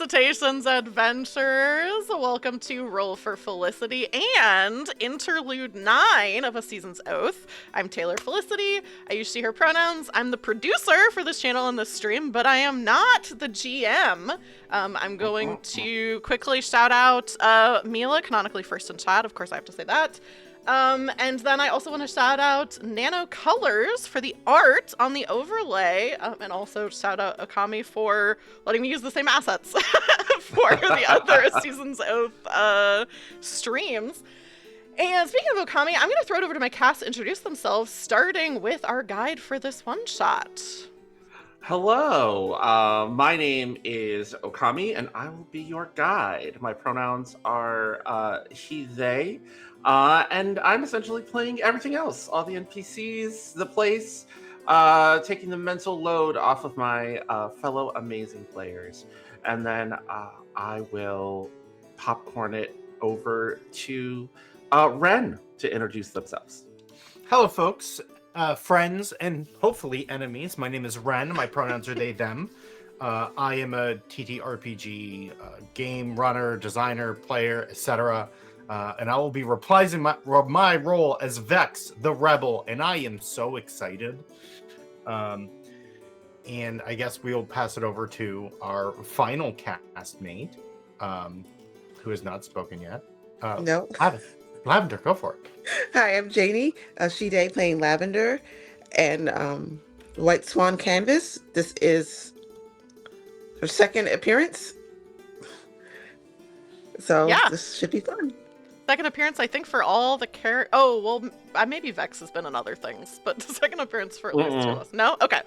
Felicitations, adventurers! Welcome to Roll for Felicity and Interlude 9 of A Season's Oath. I'm Taylor Felicity. I use she, her pronouns. I'm the producer for this channel and this stream, but I am not the GM. I'm going to quickly shout out Mila, canonically first in chat. Of course, I have to say that. And then I also want to shout out Nano Colors for the art on the overlay, and also shout out Okami for letting me use the same assets for the other Season's Oath streams. And speaking of Okami, I'm going to throw it over to my cast to introduce themselves, starting with our guide for this one-shot. Hello, my name is Okami, and I will be your guide. My pronouns are he, they, and I'm essentially playing everything else, all the NPCs, the place, taking the mental load off of my fellow amazing players. And then I will popcorn it over to Ren to introduce themselves. Hello, folks. Friends and hopefully enemies. My name is Ren. My pronouns are they, them. I am a TTRPG game runner, designer, player, etc. And I will be reprising my role as Vex, the Rebel, and I am so excited. And I guess we'll pass it over to our final castmate, who has not spoken yet. No. Lavender, go for it. Hi, I'm Janie, she, they, playing Lavender, and White Swan Canvas. This is her second appearance, so Yeah. This should be fun. Second appearance, I think, for all the Oh, well, maybe Vex has been in other things, but second appearance for at least two of us. No? Okay.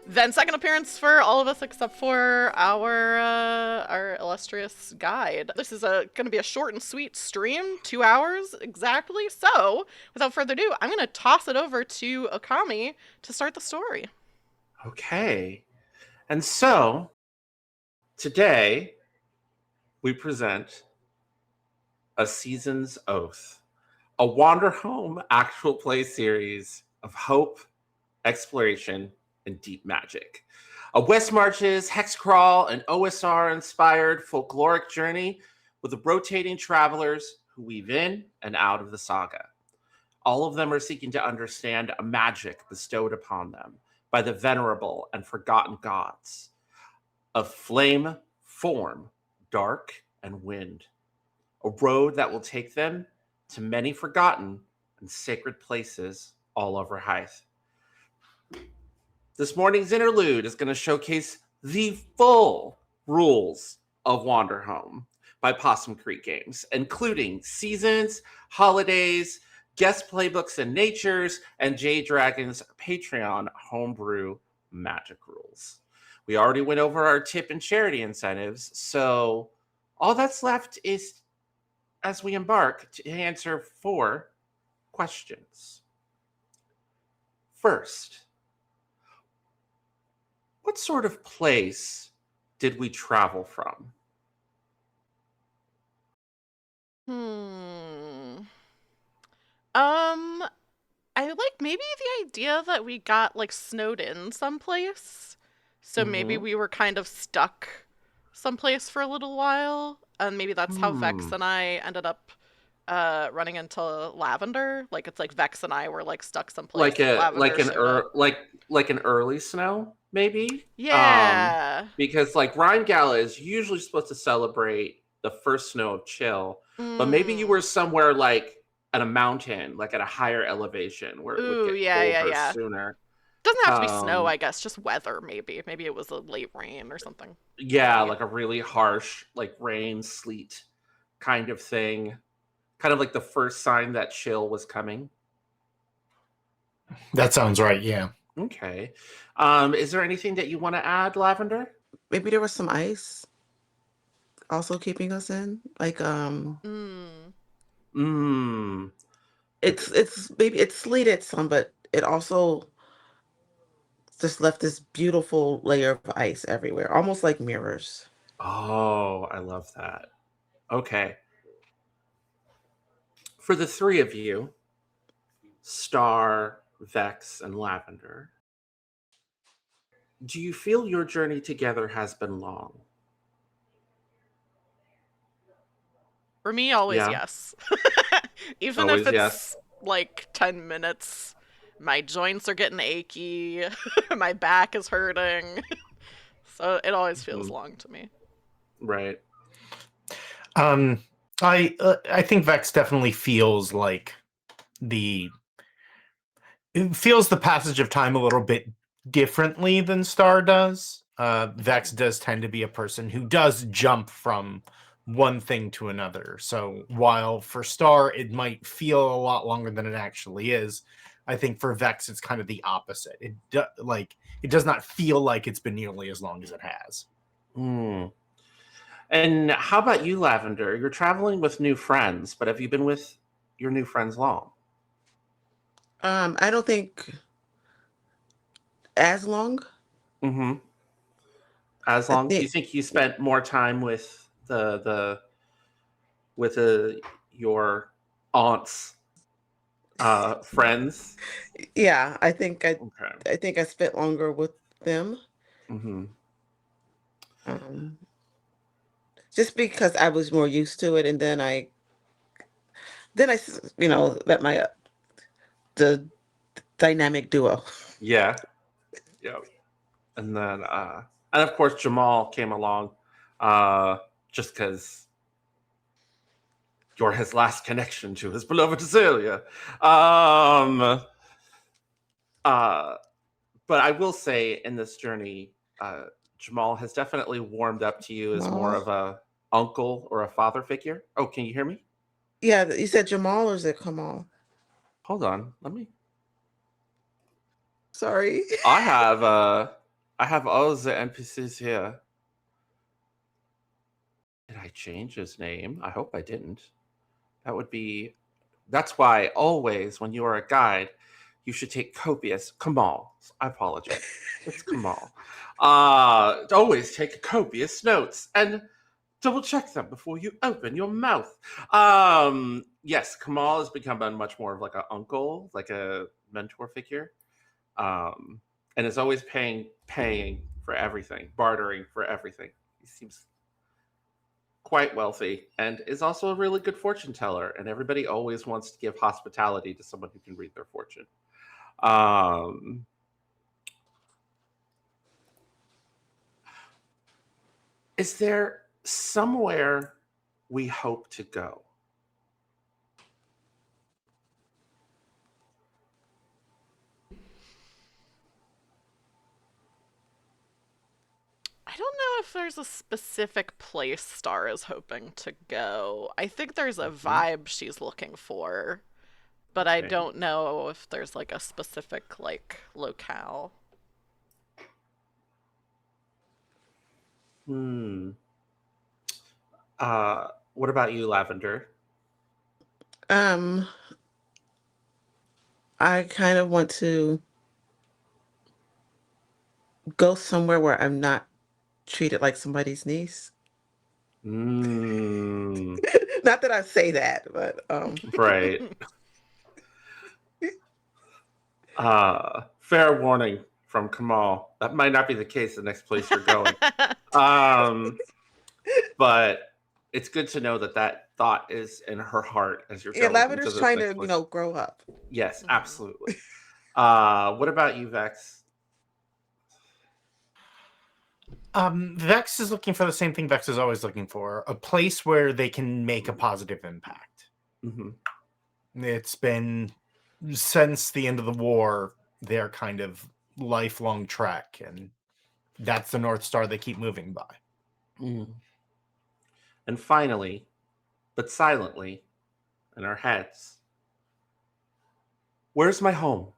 Then second appearance for all of us except for our illustrious guide. This is going to be a short and sweet stream, 2 hours exactly. So, without further ado, I'm going to toss it over to Okami to start the story. Okay. And so, today, we present A Season's Oath, a Wanderhome actual play series of hope, exploration, and deep magic. A West Marches, Hexcrawl, and OSR-inspired folkloric journey with the rotating travelers who weave in and out of the saga. All of them are seeking to understand a magic bestowed upon them by the venerable and forgotten gods of flame, form, dark, and wind. A road that will take them to many forgotten and sacred places all over Hythe. This morning's interlude is going to showcase the full rules of Wanderhome by Possum Creek Games, including seasons, holidays, guest playbooks and natures, and Jade Dragon's Patreon homebrew magic rules. We already went over our tip and charity incentives, so all that's left is, as we embark, to answer 4 questions. First, what sort of place did we travel from? I like maybe the idea that we got like snowed in someplace. So maybe we were kind of stuck someplace for a little while. And maybe that's how Vex and I ended up running into Lavender. Like it's like Vex and I were like stuck someplace. Like an early snow, maybe? Yeah. Because like Rhine Gala is usually supposed to celebrate the first snow of chill, but maybe you were somewhere like at a mountain, like at a higher elevation where it would get colder sooner. Doesn't have to be snow, I guess, just weather maybe. Maybe it was a late rain or something. Yeah, like a really harsh like rain, sleet kind of thing. Kind of like the first sign that chill was coming. That sounds right, yeah. Okay. Is there anything that you want to add, Lavender? Maybe there was some ice also keeping us in, like It's maybe it sleeted some, but it also just left this beautiful layer of ice everywhere, almost like mirrors. Oh, I love that. Okay. For the 3 of you, Star, Vex, and Lavender, do you feel your journey together has been long? For me, always Yeah. yes. Even if Always it's yes. like 10 minutes, my joints are getting achy, my back is hurting. So it always feels Mhm. long to me. Right. I think Vex definitely feels like it feels the passage of time a little bit differently than Star does. Vex does tend to be a person who does jump from one thing to another. So while for Star it might feel a lot longer than it actually is, I think for Vex it's kind of the opposite. It does not feel like it's been nearly as long as it has. Hmm. And how about you, Lavender? You're traveling with new friends, but have you been with your new friends long? I don't think as long. Mm-hmm. As I long? Do you think, think you spent more time with with your aunt's friends? yeah, Okay. I think I spent longer with them. Mm-hmm. Um, just because I was more used to it, and then let my the dynamic duo. Yeah. Yeah. And then and of course Jamal came along uh just because you're his last connection to his beloved Celia. Um uh but I will say in this journey, Jamal has definitely warmed up to you as more Jamal. of a uncle or a father figure. Oh, can you hear me? Yeah, you said Jamal or is it Kamal? Hold on, let me. Sorry. I have uh, I have all the NPCs here. Did I change his name? I hope I didn't. That would be. That's why always when you are a guide, you should take copious Kamal. I apologize. It's Kamal. Always take copious notes and double check them before you open your mouth. Yes, Kamal has become a much more of like an uncle, like a mentor figure, um, and is always paying for everything, bartering for everything. He seems quite wealthy and is also a really good fortune teller, and everybody always wants to give hospitality to someone who can read their fortune. Um, is there somewhere we hope to go? I don't know if there's a specific place Star is hoping to go. I think there's a Mhm. vibe she's looking for, but I Okay. don't know if there's like a specific like locale. Hmm. What about you, Lavender? Um, I kind of want to go somewhere where I'm not treated like somebody's niece. Hmm. Not that I say that, but Right. Fair warning from Kamal. That might not be the case the next place you're going. Um, but it's good to know that that thought is in her heart as you're yeah, going into Lavender's this trying next to, place. grow up. Yes, Mhm. absolutely. What about you, Vex? Vex is looking for the same thing Vex is always looking for, a place where they can make a positive impact. Mm-hmm. It's been since the end of the war, their kind of lifelong trek, and that's the North Star they keep moving by. Mm. And finally, but silently, in our heads, where's my home?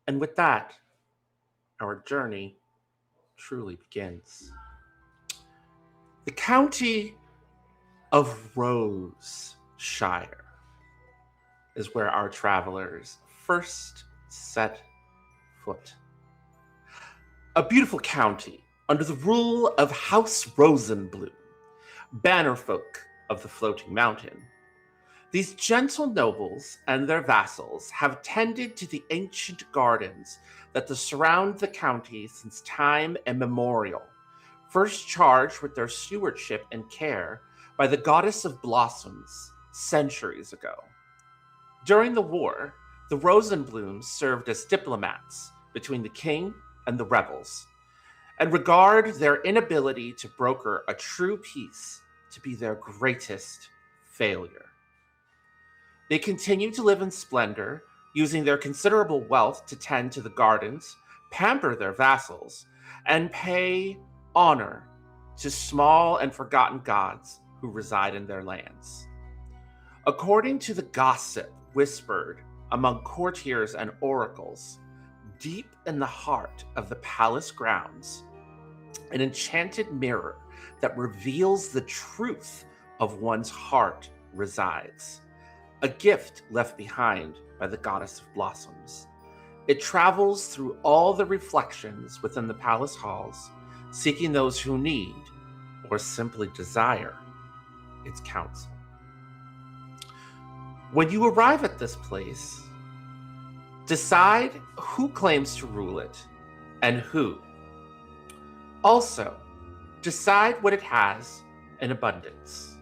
And with that, our journey truly begins. The county of Roseshire is where our travelers first set foot. A beautiful county under the rule of House Rosenbloom, bannerfolk of the floating mountain. These gentle nobles and their vassals have tended to the ancient gardens that surround the county since time immemorial, first charged with their stewardship and care by the goddess of blossoms centuries ago. During the war, the Rosenblums served as diplomats between the king and the rebels, and regard their inability to broker a true peace to be their greatest failure. They continue to live in splendor, using their considerable wealth to tend to the gardens, pamper their vassals, and pay honor to small and forgotten gods who reside in their lands. According to the gossip whispered among courtiers and oracles, deep in the heart of the palace grounds, an enchanted mirror that reveals the truth of one's heart resides, a gift left behind by the goddess of blossoms. It travels through all the reflections within the palace halls, seeking those who need or simply desire its counsel. When you arrive at this place, decide who claims to rule it and who. Also, decide what it has in abundance.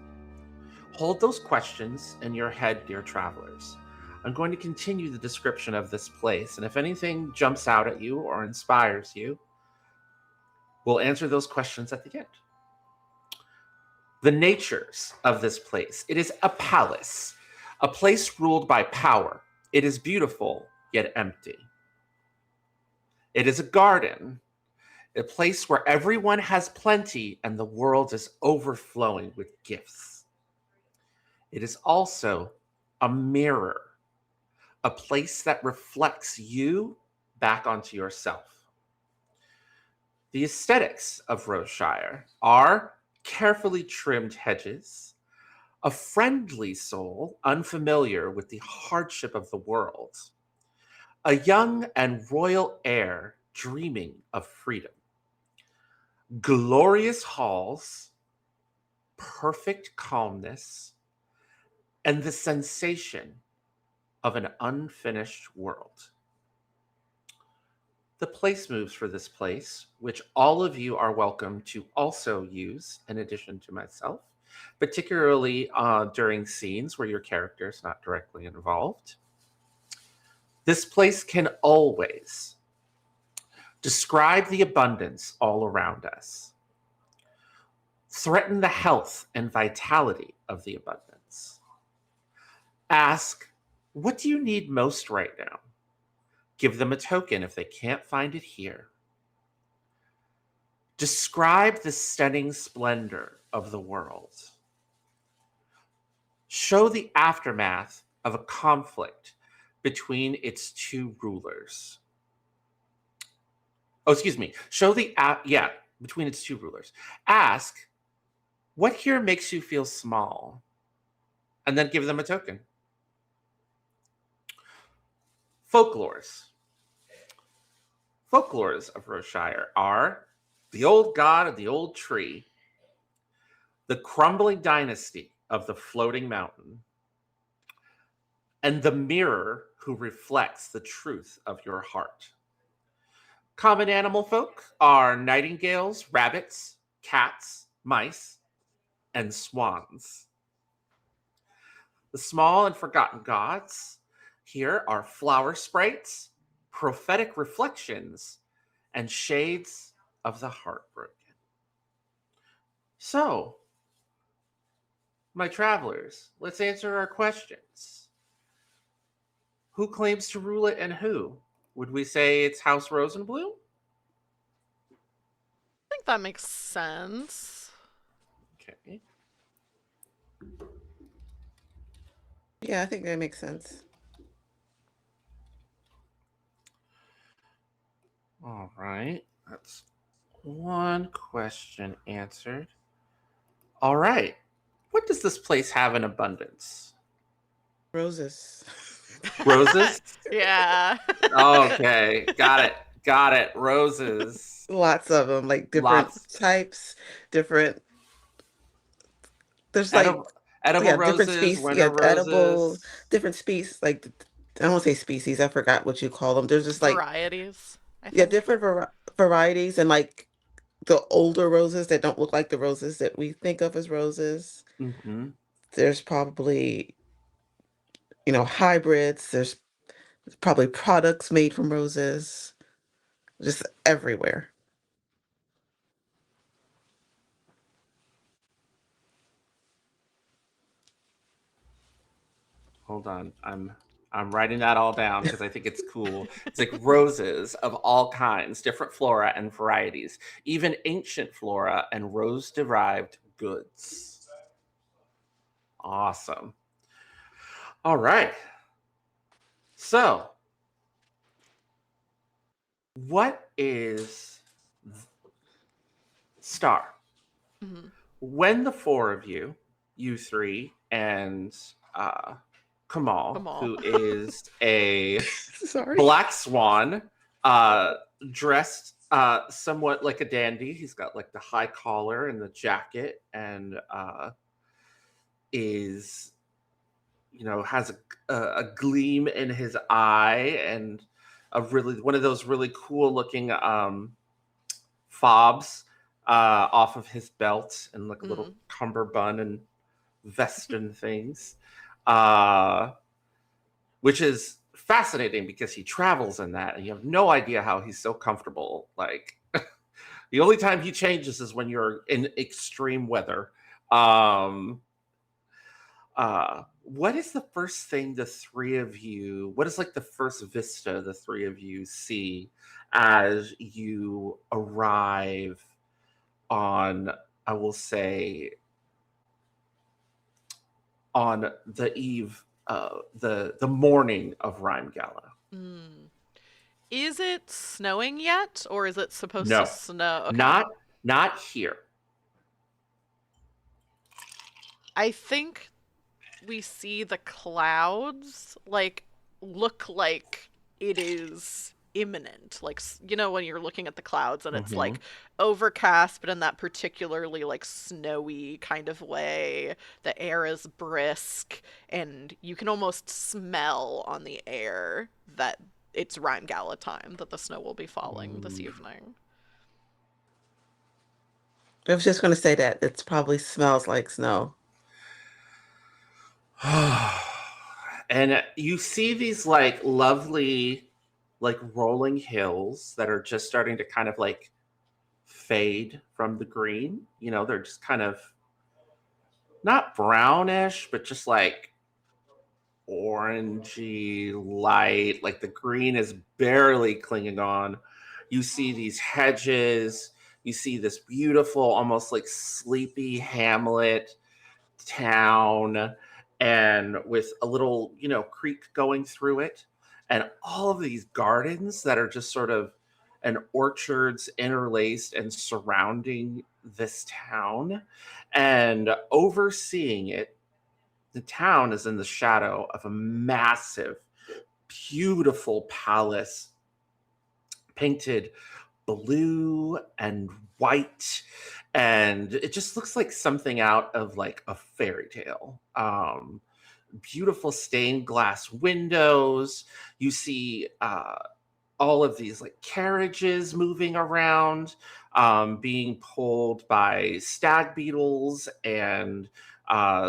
Hold those questions in your head, dear travelers. I'm going to continue the description of this place, and if anything jumps out at you or inspires you, we'll answer those questions at the end. The natures of this place. It is a palace, a place ruled by power. It is beautiful, yet empty. It is a garden, a place where everyone has plenty and the world is overflowing with gifts. It is also a mirror, a place that reflects you back onto yourself. The aesthetics of Roseshire are carefully trimmed hedges, a friendly soul unfamiliar with the hardship of the world, a young and royal heir dreaming of freedom, glorious halls, perfect calmness, and the sensation of an unfinished world. The place moves for this place, which all of you are welcome to also use in addition to myself, particularly during scenes where your character is not directly involved. This place can always describe the abundance all around us, threaten the health and vitality of the abundance. Ask, what do you need most right now? Give them a token if they can't find it here. Describe the stunning splendor of the world. Show the aftermath of a conflict between its two rulers. Show the between its two rulers. Ask, what here makes you feel small? And then give them a token. Folklores. Folklores of Roseshire are the old god of the old tree, the crumbling dynasty of the floating mountain, and the mirror who reflects the truth of your heart. Common animal folk are nightingales, rabbits, cats, mice, and swans. The small and forgotten gods here are flower sprites, prophetic reflections, and shades of the heartbroken. So, my travelers, let's answer our questions. Who claims to rule it and who? Would we say it's House Rosenblum? I think that makes sense. Okay. Yeah, I think that makes sense. All right. That's one question answered. All right. What does this place have in abundance? Roses. Roses? Yeah. Okay. Got it. Roses. Lots of them, like different Lots. types, different. There's like Edible Yeah, different roses, species. winter Yeah, edible, roses. different species. Like I don't want to say species. I forgot what you call them. There's just like Varieties, I yeah, think. different varieties and like the older roses that don't look like the roses that we think of as roses. Hmm. There's probably hybrids. There's probably products made from roses, just everywhere. Hold on. I'm writing that all down because I think it's cool. It's like roses of all kinds, different flora and varieties, even ancient flora and rose-derived goods. Awesome. All right. So, what is Star? Hmm. When the four of you, you three, and uh, Kamal, Come on. who is a Sorry. black swan, uh, dressed somewhat like a dandy. He's got like the high collar and the jacket, and is has a gleam in his eye, and a really one of those really cool looking fobs off of his belt, and like a little Mm. cummerbund and vest and things, uh, which is fascinating because he travels in that, and you have no idea how he's so comfortable. Like the only time he changes is when you're in extreme weather. Um, what is the first thing the three of you? What is like the first vista the three of you see as you arrive on? I will say on the eve, the morning of Rhyme Gala. Mm. Is it snowing yet, or is it supposed to No, snow? Okay. not not here. I think we see the clouds like look like it is imminent. Like when you're looking at the clouds and it's Hmm. like overcast but in that particularly like snowy kind of way. The air is brisk and you can almost smell on the air that it's Rhyme Gala time, that the snow will be falling this evening. I was just going to say that it probably smells like snow. And you see these like lovely, like rolling hills that are just starting to kind of like fade from the green. They're just kind of not brownish, but just like orangey light. Like the green is barely clinging on. You see these hedges. You see this beautiful, almost like sleepy hamlet town, and with a little creek going through it, and all of these gardens that are just sort of and orchards interlaced and surrounding this town, and overseeing it, the town is in the shadow of a massive, beautiful palace painted blue and white, and it just looks like something out of like a fairy tale. Beautiful stained glass windows. You see all of these like carriages moving around, being pulled by stag beetles, and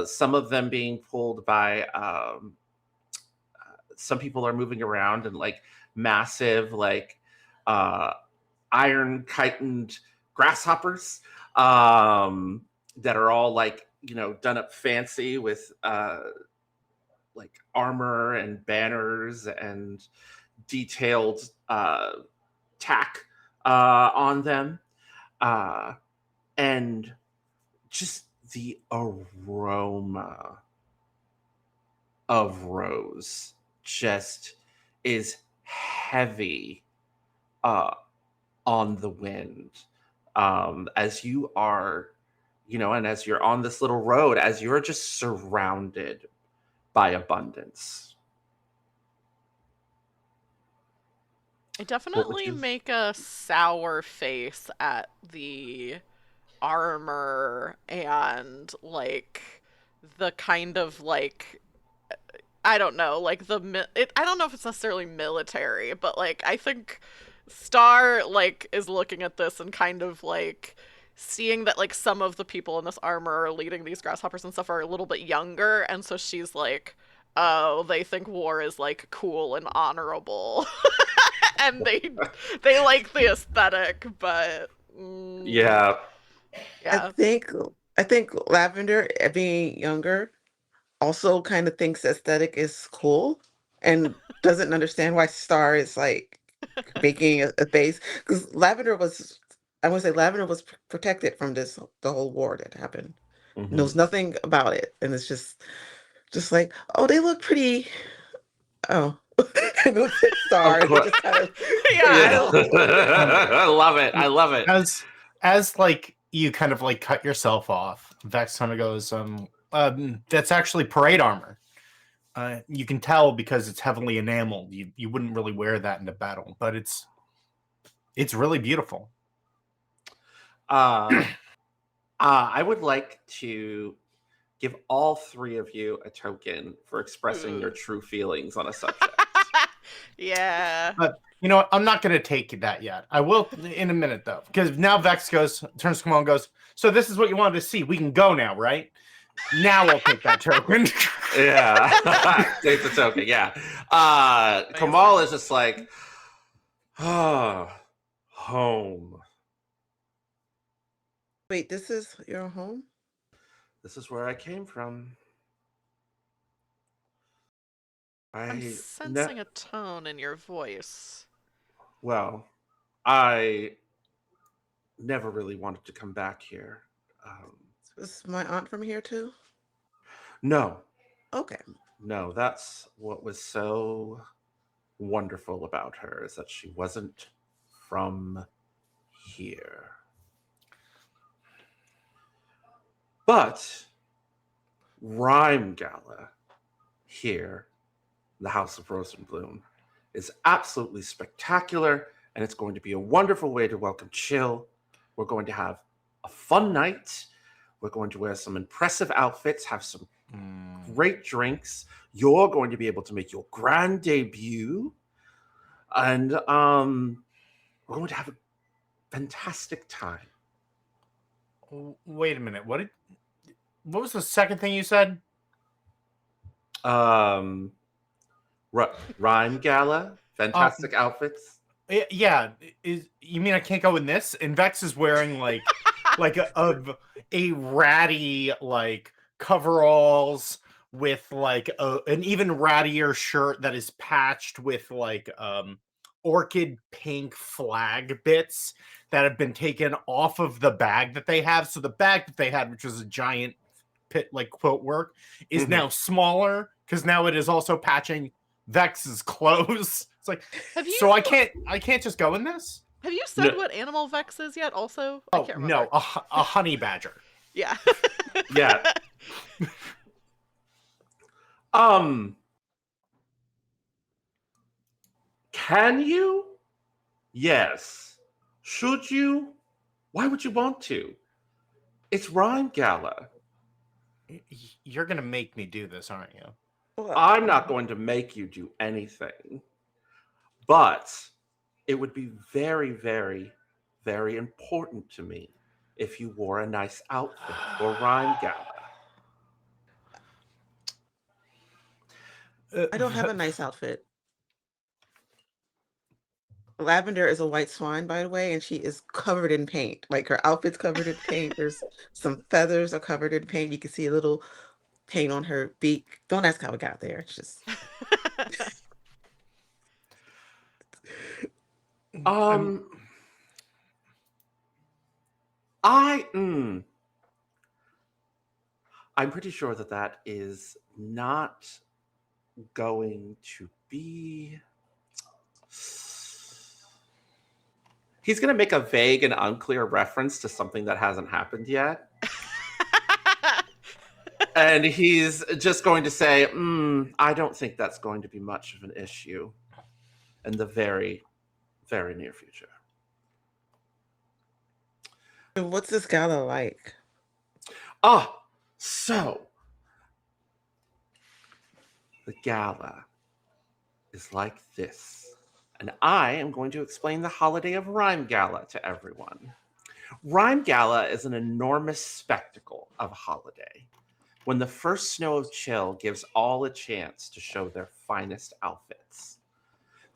some of them being pulled by some people are moving around and like massive like uh iron chitined grasshoppers, that are all like done up fancy with like armor and banners and detailed tack on them, uh and just the aroma of rose just is heavy uh on the wind, as you are, and as you're on this little road, as you're just surrounded by abundance. I What would definitely you? make a sour face at the armor and like the kind of like I don't know, like I don't know if it's necessarily military, but like I think Star like is looking at this and kind of like seeing that like some of the people in this armor are leading these grasshoppers and stuff are a little bit younger, and so she's like, oh, they think war is like cool and honorable, and they like the aesthetic, but Yeah. I yeah. think I think Lavender, being younger, also kind of thinks aesthetic is cool and doesn't understand why Star is like making a base, because Lavender was, I want to say Lavender was protected from the whole war that happened. Mhm. Knows nothing about it, and it's just like, oh, they look pretty. Oh, and it looks at Star, Of and it course. just kind of Yeah, Yeah. I don't. I love it. I love it. As like you kind of like cut yourself off, Vex kind of goes, that's actually parade armor. You can tell because it's heavily enameled. You wouldn't really wear that into battle, but it's really beautiful. I would like to give all three of you a token for expressing your Ooh. true feelings on a subject. Yeah. But you know what? I'm not going to take that yet. I will in a minute though, because now Vex turns to Kamal and goes, "So this is what you wanted to see. We can go now, right?" Now I'll take that token. Yeah. Take the token. Yeah. Kamal is just like, oh, home. wait. This is your home? This is where I came from. I'm I sensing a tone in your voice. well, I never really wanted to come back here. Is my aunt from here too? No, Okay. no, that's what was so wonderful about her, is that she wasn't from here. But Rhyme Gala here, in the House of Rosenbloom, is absolutely spectacular, and it's going to be a wonderful way to welcome Chill. We're going to have a fun night. We're going to wear some impressive outfits, have some great drinks. You're going to be able to make your grand debut, and we're going to have a fantastic time. Wait a minute. What was the second thing you said? Rhyme Gala, fantastic outfits. Yeah, you mean I can't go in this? And Vex is wearing like a ratty like coveralls with like an even rattier shirt that is patched with like orchid pink flag bits that have been taken off of the bag that they have. So the bag that they had, which was a giant pit like quote work, is Mhm. now smaller because now it is also patching Vex's clothes. It's like, so I can't just go in this. Have you said No, what animal Vex is yet? Also, I Oh can't remember. no, a honey badger. Yeah. yeah. Um, can you? Yes. Should you? Why would you want to? It's Rhyme Gala. You're gonna make me do this, aren't you? Well, I'm not going to make you do anything, but it would be very, very, very important to me if you wore a nice outfit for Rhyme Gala. I don't have a nice outfit. Lavender is a white swan, by the way, and she is covered in paint. Like her outfit's covered in paint. There's some feathers are covered in paint. You can see a little paint on her beak. Don't ask how it got there. It's just Um, I I'm pretty sure that that is not going to be. He's going to make a vague and unclear reference to something that hasn't happened yet. And he's just going to say, I don't think that's going to be much of an issue in the very, very near future. what's this gala like? Ah, so The gala is like this. And I am going to explain the holiday of Rhyme Gala to everyone. Rhyme Gala is an enormous spectacle of a holiday when the first snow of chill gives all a chance to show their finest outfits.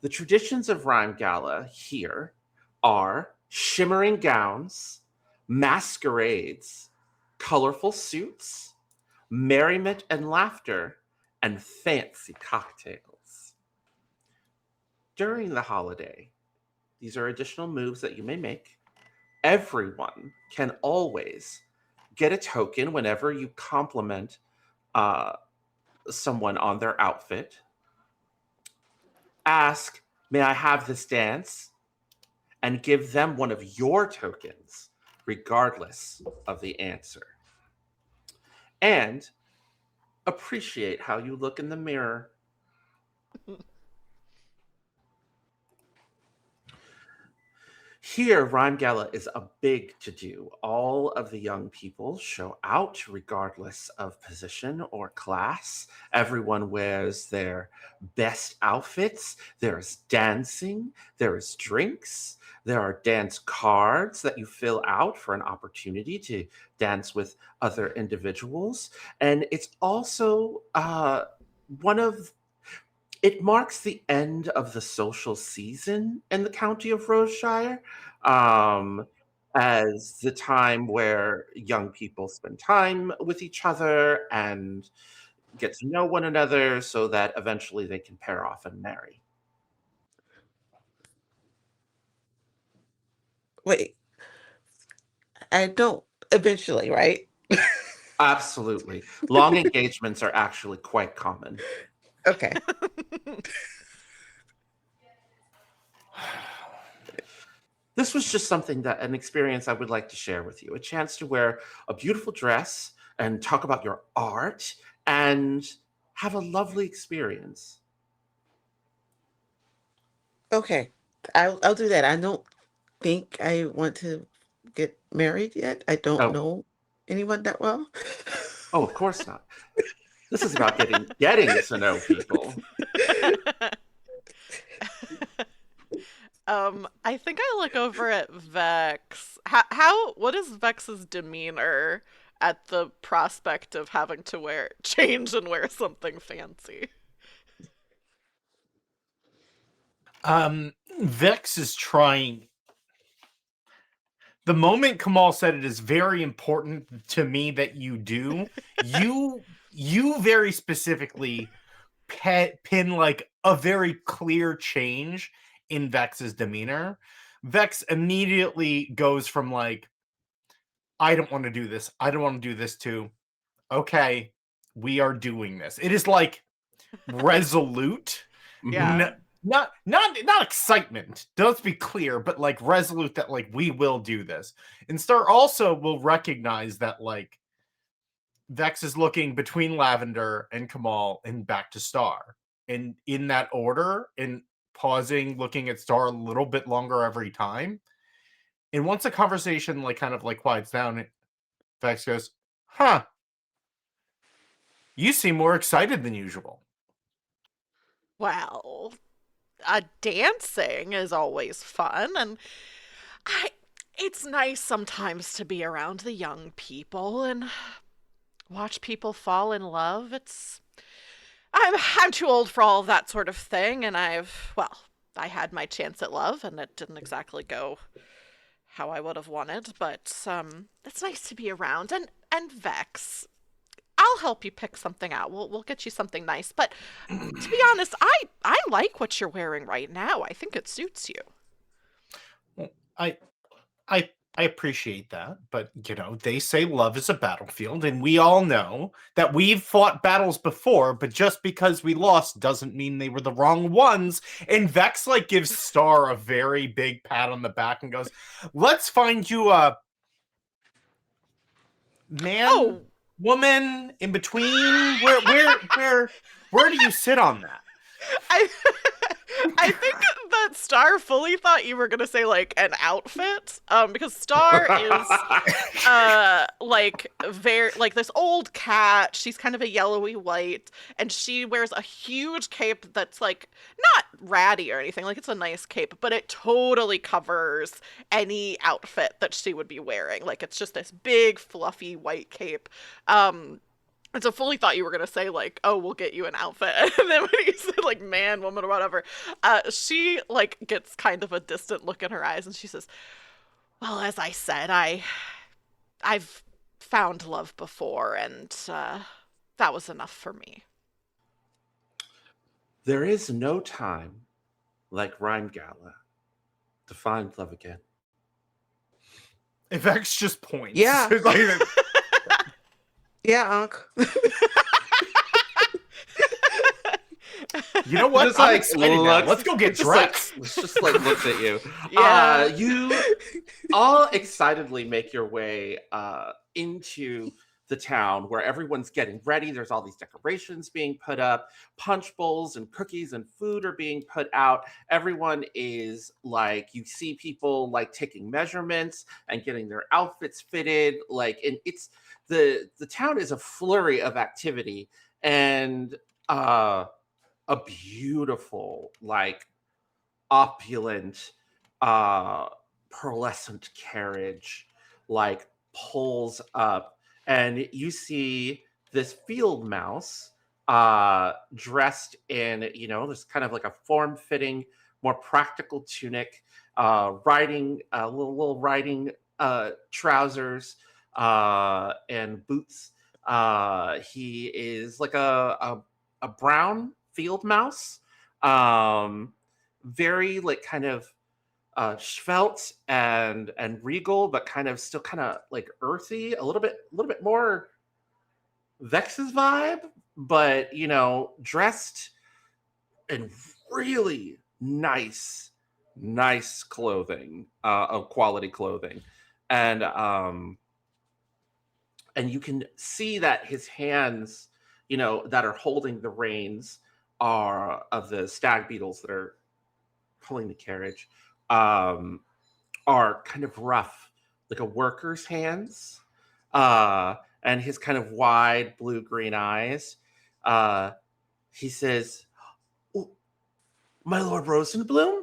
The traditions of Rhyme Gala here are shimmering gowns, masquerades, colorful suits, merriment and laughter, and fancy cocktails. During the holiday, these are additional moves that you may make. Everyone can always get a token whenever you compliment someone on their outfit. Ask, may I have this dance? And give them one of your tokens, regardless of the answer. And appreciate how you look in the mirror. Here, Rhyme Gala is a big to-do. All of the young people show out regardless of position or class. Everyone wears their best outfits. There's dancing, there's drinks, there are dance cards that you fill out for an opportunity to dance with other individuals. And it's also it marks the end of the social season in the county of Roseshire, as the time where young people spend time with each other and get to know one another so that eventually they can pair off and marry. Wait, I don't eventually, right? Absolutely. Long engagements are actually quite common. Okay. This was just an experience I would like to share with you. A chance to wear a beautiful dress and talk about your art and have a lovely experience. Okay. I'll do that. I don't think I want to get married yet. I don't Oh, know anyone that well. oh, of course not. This is about getting to know people. I think I look over at Vex. What is Vex's demeanor at the prospect of having to change and wear something fancy? Vex is trying. The moment Kamal said it is very important to me that you do, you very specifically pin like a very clear change in Vex's demeanor. Vex immediately goes from like, I don't want to do this. I don't want to do this to, okay, we are doing this. It is like resolute. Yeah. Not excitement. Let's be clear, but like resolute that like we will do this. And Star also will recognize that like Vex is looking between Lavender and Kamal and back to Star. And in that order, and pausing, looking at Star a little bit longer every time. And once the conversation like kind of like quiets down, Vex goes, huh. You seem more excited than usual. Well, dancing is always fun, and it's nice sometimes to be around the young people and watch people fall in love. I'm too old for all of that sort of thing, and I had my chance at love, and it didn't exactly go how I would have wanted, but it's nice to be around. And Vex, I'll help you pick something out. We'll get you something nice. But to be honest, I like what you're wearing right now. I think it suits you. Well, I appreciate that, but you know, they say love is a battlefield, and we all know that we've fought battles before, but just because we lost doesn't mean they were the wrong ones. And Vex like gives Star a very big pat on the back and goes, let's find you a man, woman, in between. Where do you sit on that? I think that Star fully thought you were gonna say like an outfit, because Star is like very like this old cat. She's kind of a yellowy white, and she wears a huge cape that's like not ratty or anything. Like it's a nice cape, but it totally covers any outfit that she would be wearing. Like it's just this big fluffy white cape. And so fully thought you were gonna say like, "Oh, we'll get you an outfit," and then when you said like "man, woman," or whatever, she like gets kind of a distant look in her eyes, and she says, "Well, as I said, I've found love before, and that was enough for me." There is no time like Rhyme Gala to find love again. Vex just points. Yeah. Like, Yeah, Unc. you know what? Just I'm like excited now. looks- Let's go get just like dressed. just like looks at you. Yeah. You all excitedly make your way into the town where everyone's getting ready. There's all these decorations being put up, punch bowls and cookies and food are being put out. Everyone is like, you see people like taking measurements and getting their outfits fitted. Like, and it's the town is a flurry of activity, and a beautiful, like opulent, pearlescent carriage like pulls up, and you see this field mouse dressed in, this kind of like a form-fitting, more practical tunic, riding little riding trousers and boots. He is like a brown field mouse, very like kind of svelte and regal, but kind of still kind of like earthy, a little bit more Vex's vibe, but dressed in really nice clothing, of quality clothing, and you can see that his hands, that are holding the reins are of the stag beetles that are pulling the carriage, are kind of rough, like a worker's hands, and his kind of wide blue-green eyes. He says, "Oh, my Lord Rosenbloom,"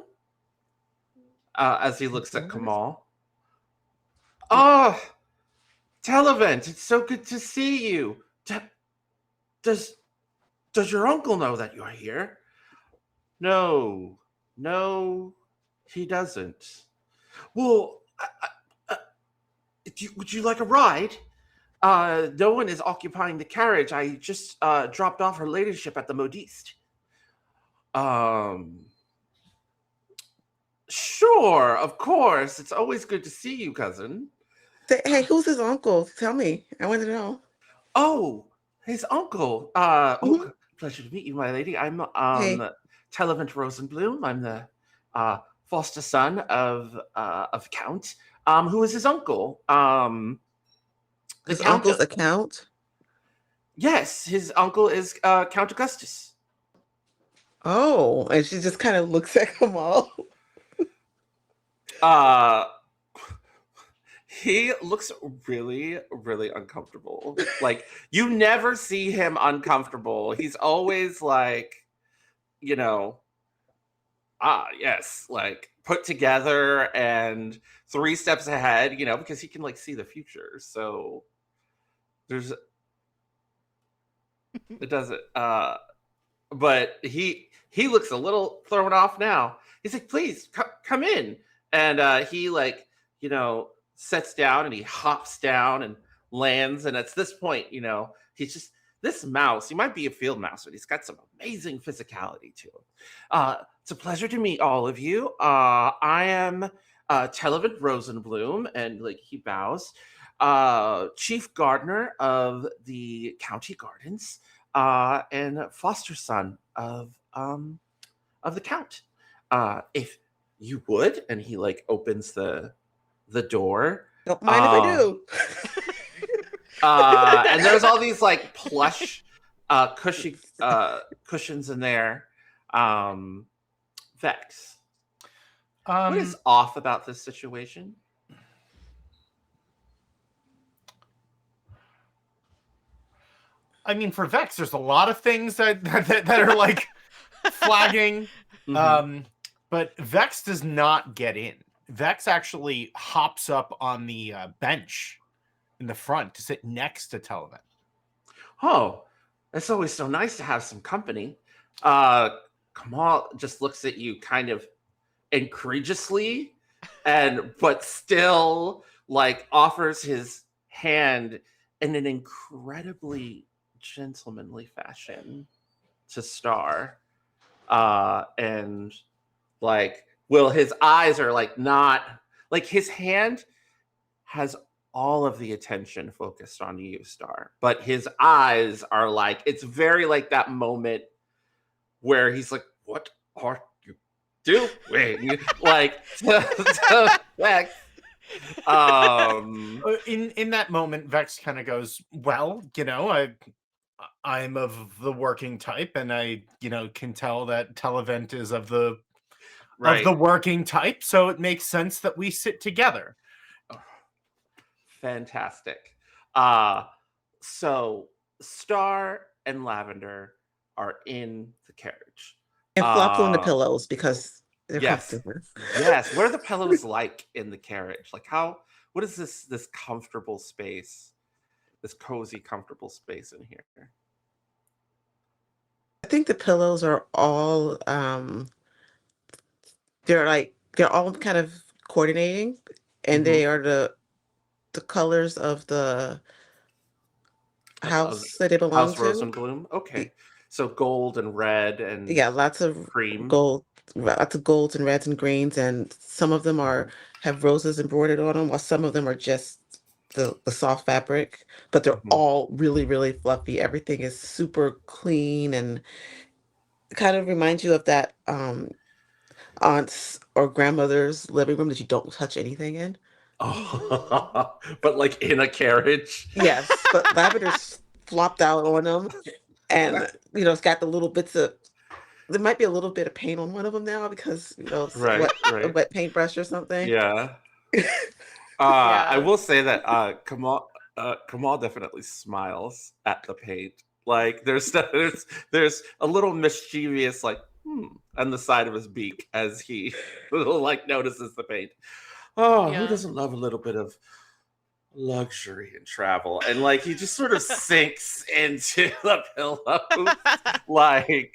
as he looks at Kamal. "Oh, Televent, it's so good to see you. Does your uncle know that you're here?" No, he doesn't. Well, would you like a ride? No one is occupying the carriage. I just dropped off her ladyship at the Modiste. Sure, of course. It's always good to see you, cousin. Hey, who's his uncle? Tell me. I want to know. Oh, his uncle. Mhm. Pleasure to meet you, my lady. I'm Hey. Televent Rosenbloom. I'm the foster son of Count. Who is his uncle? The His Count. uncle's account? Yes, his uncle is Count Augustus. Oh, and she just kind of looks at Kamal. He looks really, really uncomfortable. Like, you never see him uncomfortable. He's always like, yes, like put together and 3 steps ahead, because he can like see the future. So it doesn't, but he looks a little thrown off now. He's like, "Please come in." And he like, sets down and he hops down and lands. And at this point, he's just this mouse. He might be a field mouse, but he's got some amazing physicality to him. It's a pleasure to meet all of you. I am Televent Rosenbloom, and like he bows, chief gardener of the county gardens, and foster son of the count. If you would, and he like opens the door. Don't mind if I do. And there's all these like plush cushions in there. Vex, what is off about this situation? I mean, for Vex, there's a lot of things that are like flagging. But Vex does not get in. Vex actually hops up on the bench in the front to sit next to Televent. Oh, it's always so nice to have some company. Kamal just looks at you kind of egregiously, but still like offers his hand in an incredibly gentlemanly fashion to Star. And like, his eyes are like not like his hand has all of the attention focused on you, Star, but his eyes are like, it's very like that moment where he's like, what are you doing? Like, to Vex. In that moment, Vex kind of goes, well, I'm of the working type, and I, can tell that Televent is of the working type, so it makes sense that we sit together. Fantastic. So Star and Lavender are in the carriage. And flop on the pillows because they're comfortable. Yes. What are the pillows like in the carriage? Like what is this comfortable space? This cozy, comfortable space in here? I think the pillows are all they're all kind of coordinating, and they are the colors of the house that they belong House to. Rosenbloom. Okay. So gold and red and lots of cream. Lots of golds and reds and greens, and some of them have roses embroidered on them, while some of them are just the soft fabric, but they're all really, really fluffy. Everything is super clean and kind of reminds you of that aunt's or grandmother's living room that you don't touch anything in. Oh, but like in a carriage. Yes, but Lavender's flopped out on them, and it's got the little bits of. There might be a little bit of paint on one of them now because a wet paintbrush or something. Yeah. I will say that Kamal definitely smiles at the paint. Like there's a little mischievous like on the side of his beak as he like notices the paint. Who doesn't love a little bit of luxury and travel? And like he just sort of sinks into the pillow, like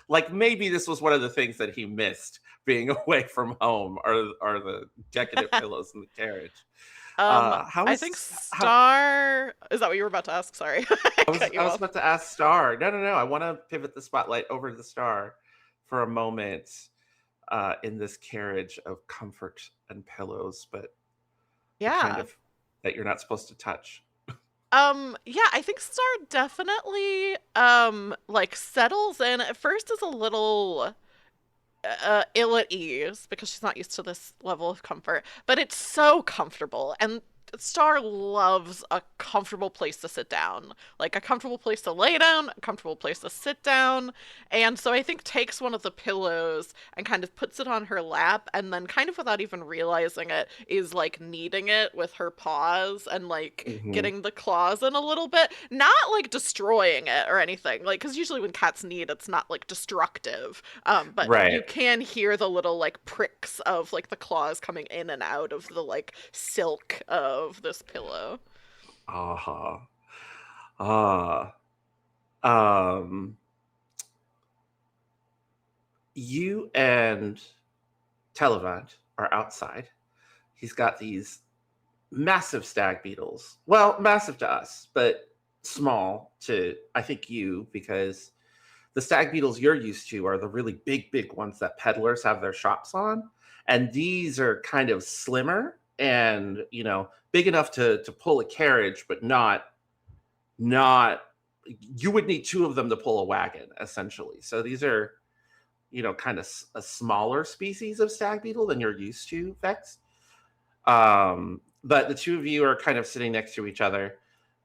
like maybe this was one of the things that he missed being away from home, are the decadent pillows in the carriage. I think Star. Is that what you were about to ask? Sorry, I was about to ask Star. No. I want to pivot the spotlight over to the Star for a moment in this carriage of comfort and pillows, but kind of that you're not supposed to touch. I think Star definitely like settles in. At first is a little ill at ease because she's not used to this level of comfort, but it's so comfortable, and Star loves a comfortable place to sit down, like a comfortable place to lay down, a comfortable place to sit down. And so I think takes one of the pillows and kind of puts it on her lap, and then kind of without even realizing it is like kneading it with her paws and like getting the claws in a little bit, not like destroying it or anything, like because usually when cats knead it's not like destructive, but you can hear the little like pricks of like the claws coming in and out of the like silk of this pillow. You and Televant are outside. He's got these massive stag beetles. Well, massive to us, but small to, I think, you, because the stag beetles you're used to are the really big ones that peddlers have their shops on. And these are kind of slimmer and, big enough to pull a carriage, but not, you would need two of them to pull a wagon, essentially. So these are, kind of a smaller species of stag beetle than you're used to, Vex. But the two of you are kind of sitting next to each other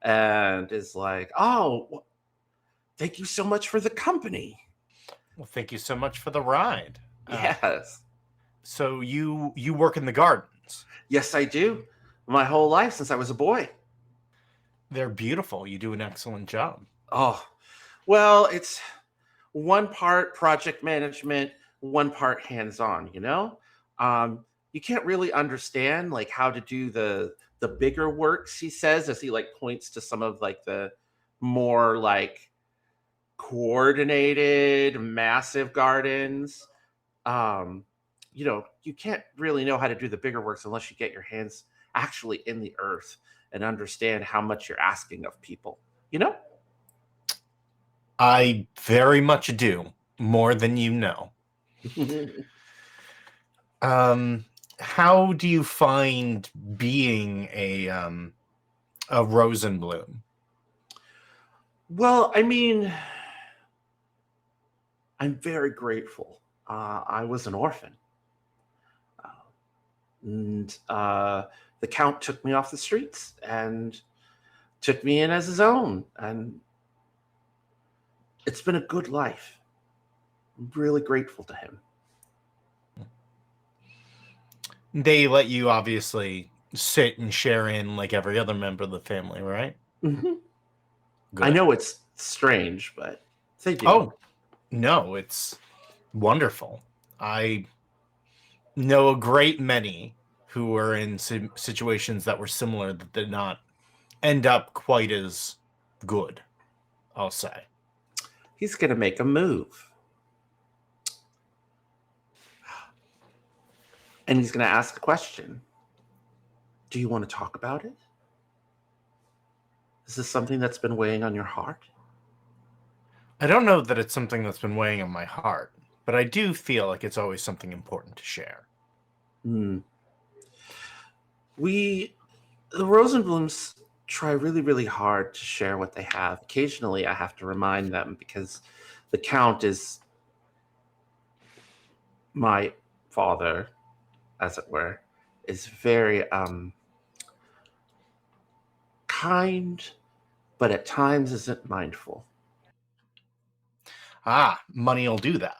and is like, thank you so much for the company. Well, thank you so much for the ride. Uh, Yes. so you work in the gardens. Yes, I do. My whole life since I was a boy. They're beautiful. You do an excellent job. Oh, well, it's one part project management, one part hands-on, you know? You can't really understand like how to do the bigger works, he says, as he like points to some of like the more like coordinated, massive gardens. Um, you can't really know how to do the bigger works unless you get your hands actually in the earth and understand how much you're asking of people, you know? I very much do, more than you know. How do you find being a Rosenbloom? Well, I mean, I'm very grateful. I was an orphan. Uh, and the Count took me off the streets and took me in as his own. And it's been a good life. I'm really grateful to him. They let you obviously sit and share in like every other member of the family, right? Mm-hmm. Good. I know it's strange, but they do. Oh, no, it's wonderful. I know a great many who were in situations that were similar that did not end up quite as good, I'll say. He's going to make a move. And he's going to ask a question. Do you want to talk about it? Is this something that's been weighing on your heart? I don't know that it's something that's been weighing on my heart, but I do feel like it's always something important to share. Hmm. The Rosenblums try really, really hard to share what they have. Occasionally, I have to remind them because the Count is my father, as it were, is very kind, but at times isn't mindful. Money will do that.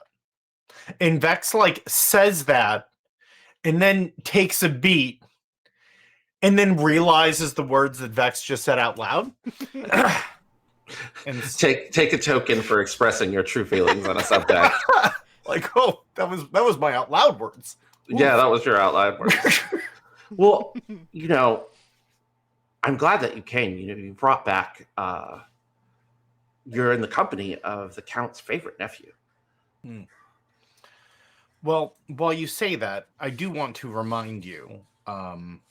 And Vex like says that and then takes a beat and then realizes the words that Vex just said out loud. And Take a token for expressing your true feelings on a subject. like, oh, that was my out loud words. Yeah, that was your out loud words. Well, I'm glad that you came. You brought back. You're in the company of the Count's favorite nephew. Well, while you say that, I do want to remind you.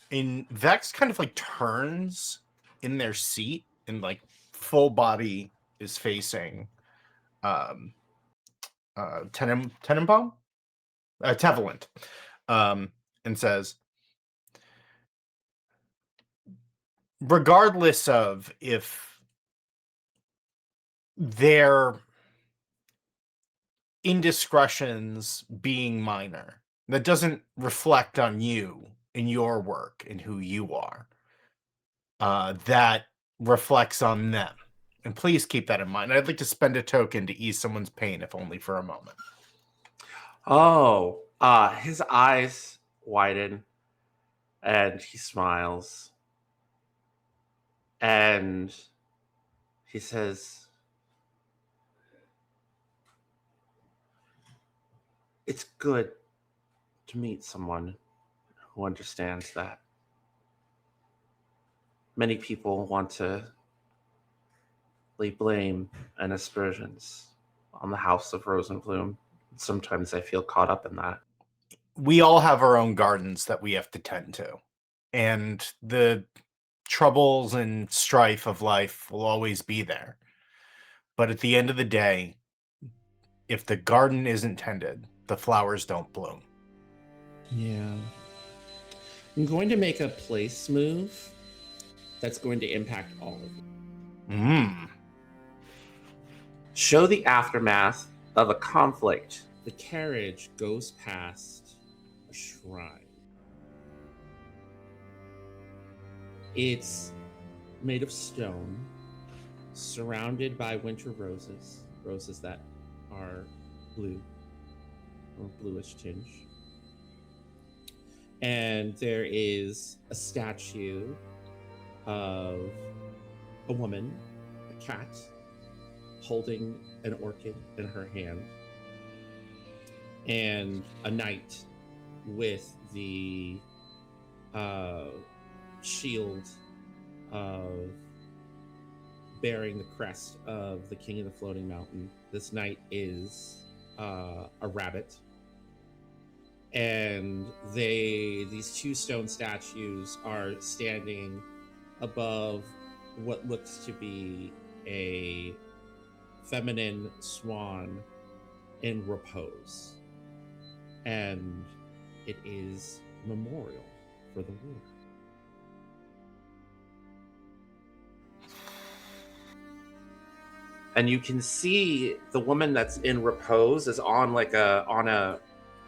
In Vex kind of like turns in their seat and like full body is facing Tenenbaum? Tevalent, and says, regardless of if their indiscretions being minor, that doesn't reflect on you and your work and who you are. That reflects on them. And please keep that in mind. I'd like to spend a token to ease someone's pain, if only for a moment. Oh, his eyes widen and he smiles. And he says, it's good to meet someone who understands that. Many people want to lay blame and aspersions on the House of Rosenblum. Sometimes I feel caught up in that. We all have our own gardens that we have to tend to. And the troubles and strife of life will always be there. But at the end of the day, if the garden isn't tended, the flowers don't bloom. Yeah. I'm going to make a place move that's going to impact all of you. Show the aftermath of a conflict. The carriage goes past a shrine. It's made of stone, surrounded by winter roses, roses that are blue. or bluish tinge. And there is a statue of a woman, a cat, holding an orchid in her hand, and a knight with the shield of bearing the crest of the King of the Floating Mountain. This knight is a rabbit, and these two stone statues are standing above what looks to be a feminine swan in repose, and it is memorial for the war. And you can see the woman that's in repose is on a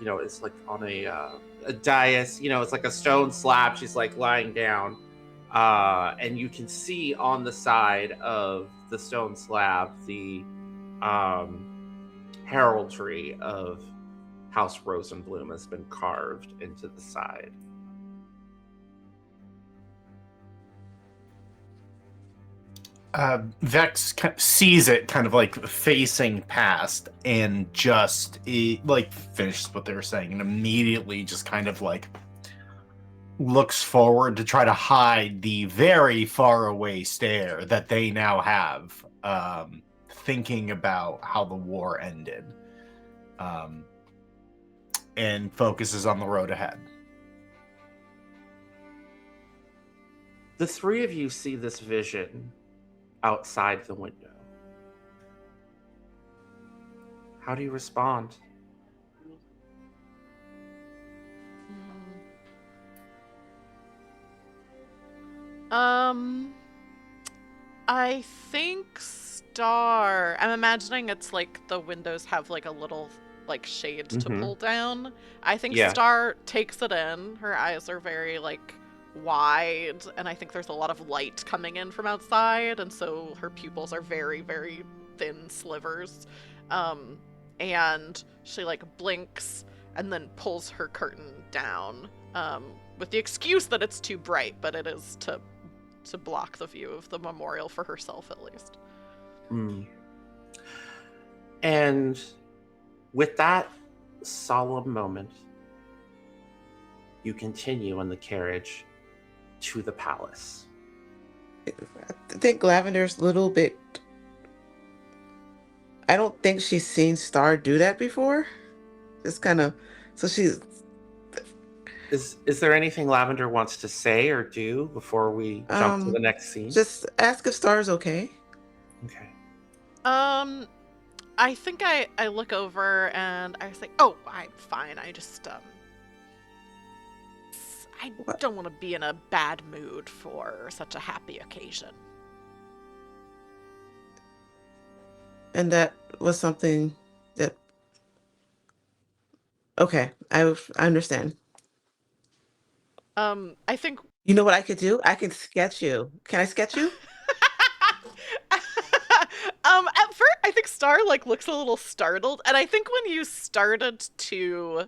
it's like on a dais, it's like a stone slab. She's like lying down, and you can see on the side of the stone slab the heraldry of House Rosenblum has been carved into the side. Vex sees it kind of like facing past and just like finishes what they were saying and immediately just kind of like looks forward to try to hide the very far away stare that they now have, thinking about how the war ended, and focuses on the road ahead. The three of you see this vision outside the window. How do you respond? I think Star. I'm imagining it's like the windows have like a little like shade to pull down. I think Star takes it in. Her eyes are very like wide, and I think there's a lot of light coming in from outside, and so her pupils are very, very thin slivers. And she like blinks and then pulls her curtain down, with the excuse that it's too bright, but it is to block the view of the memorial for herself, at least. And with that solemn moment, you continue in the carriage to the palace. I think Lavender's a little bit... I don't think she's seen Star do that before. Just kind of... So she's... Is there anything Lavender wants to say or do before we jump to the next scene? Just ask if Star's okay. Okay. I think I look over and I say, "Oh, I'm fine. I just I don't want to be in a bad mood for such a happy occasion." And that was something that... Okay, I understand. I think... You know what I could do? I can sketch you. Can I sketch you? At first, I think Star like looks a little startled, and I think when you started to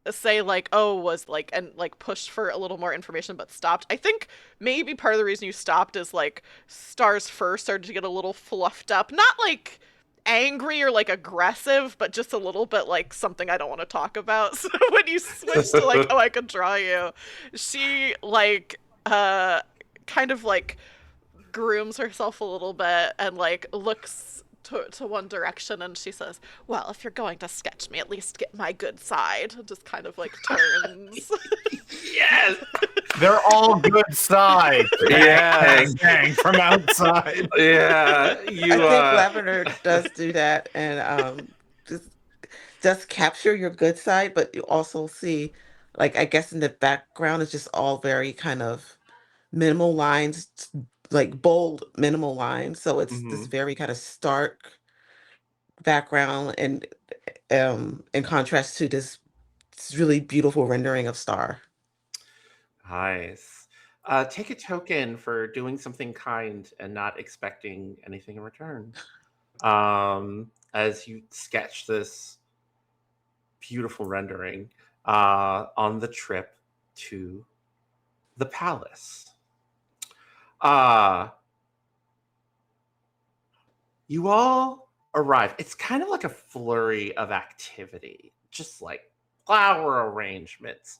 say like, "Oh," was like, and like pushed for a little more information but stopped, I think maybe part of the reason you stopped is like Star's fur started to get a little fluffed up, not like angry or like aggressive, but just a little bit like something I don't want to talk about. So when you switch to like, "Oh, I could draw you," she like kind of like grooms herself a little bit and like looks to one direction, and she says, "Well, if you're going to sketch me, at least get my good side." And just kind of like turns. Yes! They're all good sides. Yes. Bang, from outside. Yeah. I think Lavender does do that, and just capture your good side, but you also see, like, I guess in the background, it's just all very kind of minimal lines, like bold minimal lines. So it's this very kind of stark background, and in contrast to this really beautiful rendering of Star. Nice. Take a token for doing something kind and not expecting anything in return. As you sketch this beautiful rendering on the trip to the palace. You all arrive. It's kind of like a flurry of activity, just like flower arrangements,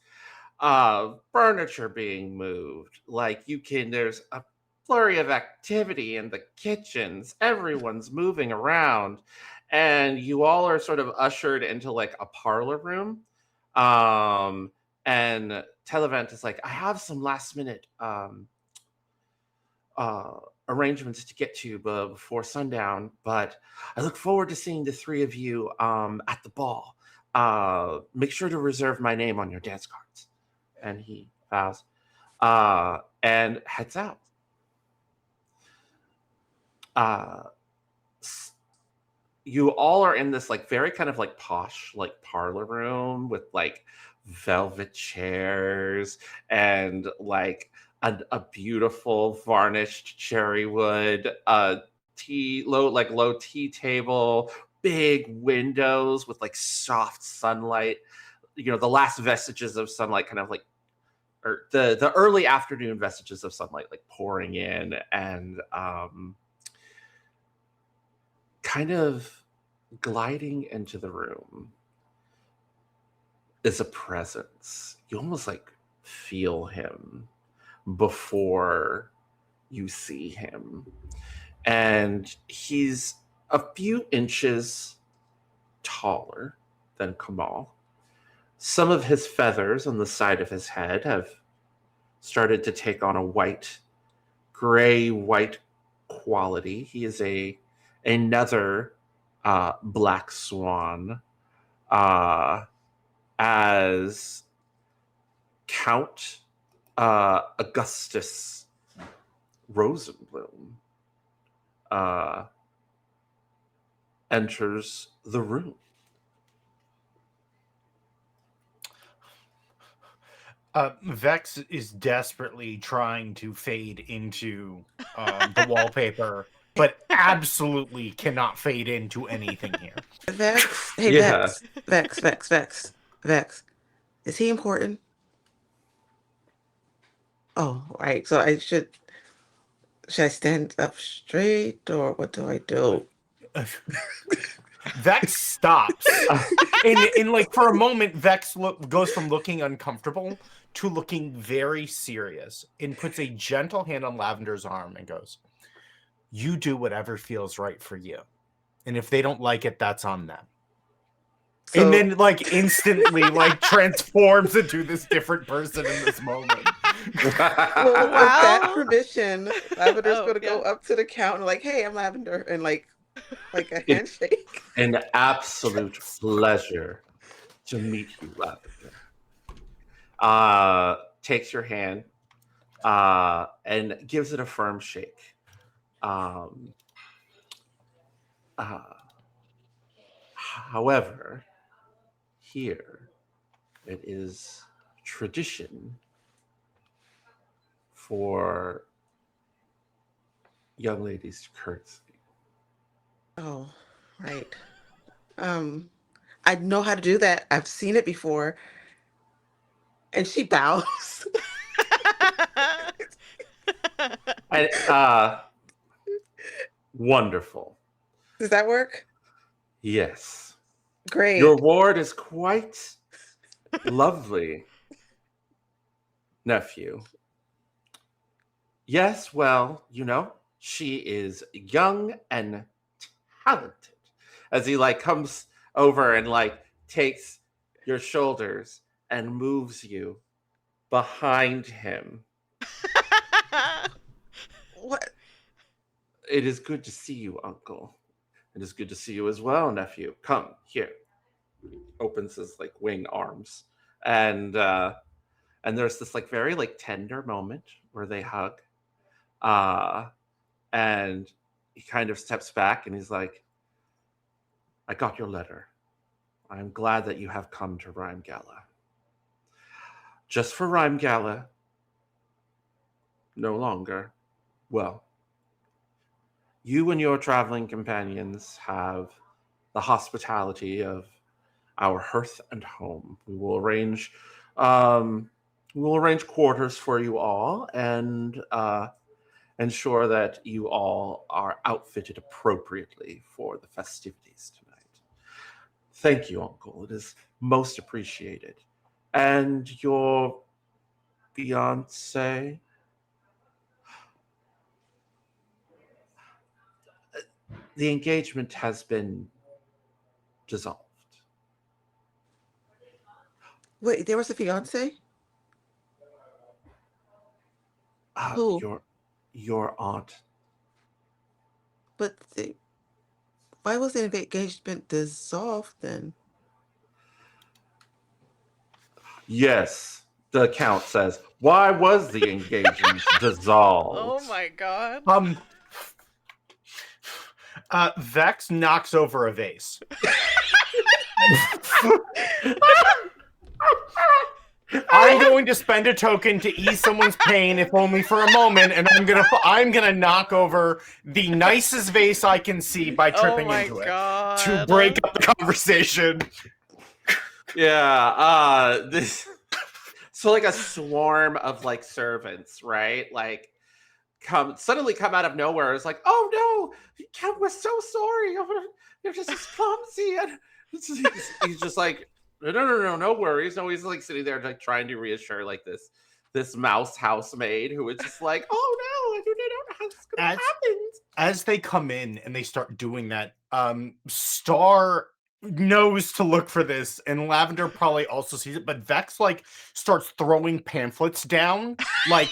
furniture being moved. There's a flurry of activity in the kitchens. Everyone's moving around, and you all are sort of ushered into like a parlor room. And Televent is like, I have some last minute arrangements to get to before sundown, but I look forward to seeing the three of you at the ball. Make sure to reserve my name on your dance cards. And he bows and heads out. You all are in this like very kind of like posh like parlor room with like velvet chairs and like a beautiful varnished cherry wood low tea table, big windows with like soft sunlight, the last vestiges of sunlight kind of like, or the early afternoon vestiges of sunlight like pouring in, and kind of gliding into the room is a presence. You almost like feel him before you see him. And he's a few inches taller than Kamal. Some of his feathers on the side of his head have started to take on a gray-white quality. He is another black swan, as Count Augustus Rosenblum enters the room. Vex is desperately trying to fade into the wallpaper, but absolutely cannot fade into anything here. Vex, hey Yeah. Vex. Is he important? Oh, right. So should I stand up straight, or what do I do? Vex stops. in like for a moment, Vex goes from looking uncomfortable to looking very serious and puts a gentle hand on Lavender's arm and goes, "You do whatever feels right for you. And if they don't like it, that's on them." So, And then like instantly like transforms into this different person in this moment. well, with that Wow. permission, Lavender's Oh, gonna yeah. go up to the counter like, "Hey, I'm Lavender," and like a handshake. An absolute pleasure to meet you, Lavender. Takes your hand and gives it a firm shake. However, here it is tradition for young ladies to curtsy. Oh, right. I know how to do that. I've seen it before. And she bows. And, wonderful. Does that work? Yes. Great. Your ward is quite lovely, nephew. Yes, well, she is young and talented. As he like comes over and like takes your shoulders and moves you behind him. What? It is good to see you, uncle. It is good to see you as well, nephew. Come here. Opens his like wing arms, and there's this like very like tender moment where they hug, and he kind of steps back and he's like, "I got your letter. I'm glad that you have come to Rhyme Gala. Just for Rhyme Gala, no longer. Well, you and your traveling companions have the hospitality of our hearth and home. We will arrange quarters for you all and ensure that you all are outfitted appropriately for the festivities tonight. Thank you, Uncle. It is most appreciated. And your fiance? The engagement has been dissolved. Wait, there was a fiance? Who? Your aunt. But why was the engagement dissolved then? Yes, the count says. Why was the engagement dissolved? Oh my god. Vex knocks over a vase. I'm going to spend a token to ease someone's pain, if only for a moment, and I'm gonna knock over the nicest vase I can see by tripping into it to break up the conversation. Yeah, so like a swarm of like servants, right? Like suddenly come out of nowhere. It's like, oh no, Kev, we're so sorry. You're just clumsy, and he's just like, no worries. No, he's like sitting there like trying to reassure like this mouse housemaid who is just like, oh no, I don't know how this is gonna happen. As they come in and they start doing that, Star knows to look for this, and Lavender probably also sees it, but Vex like starts throwing pamphlets down like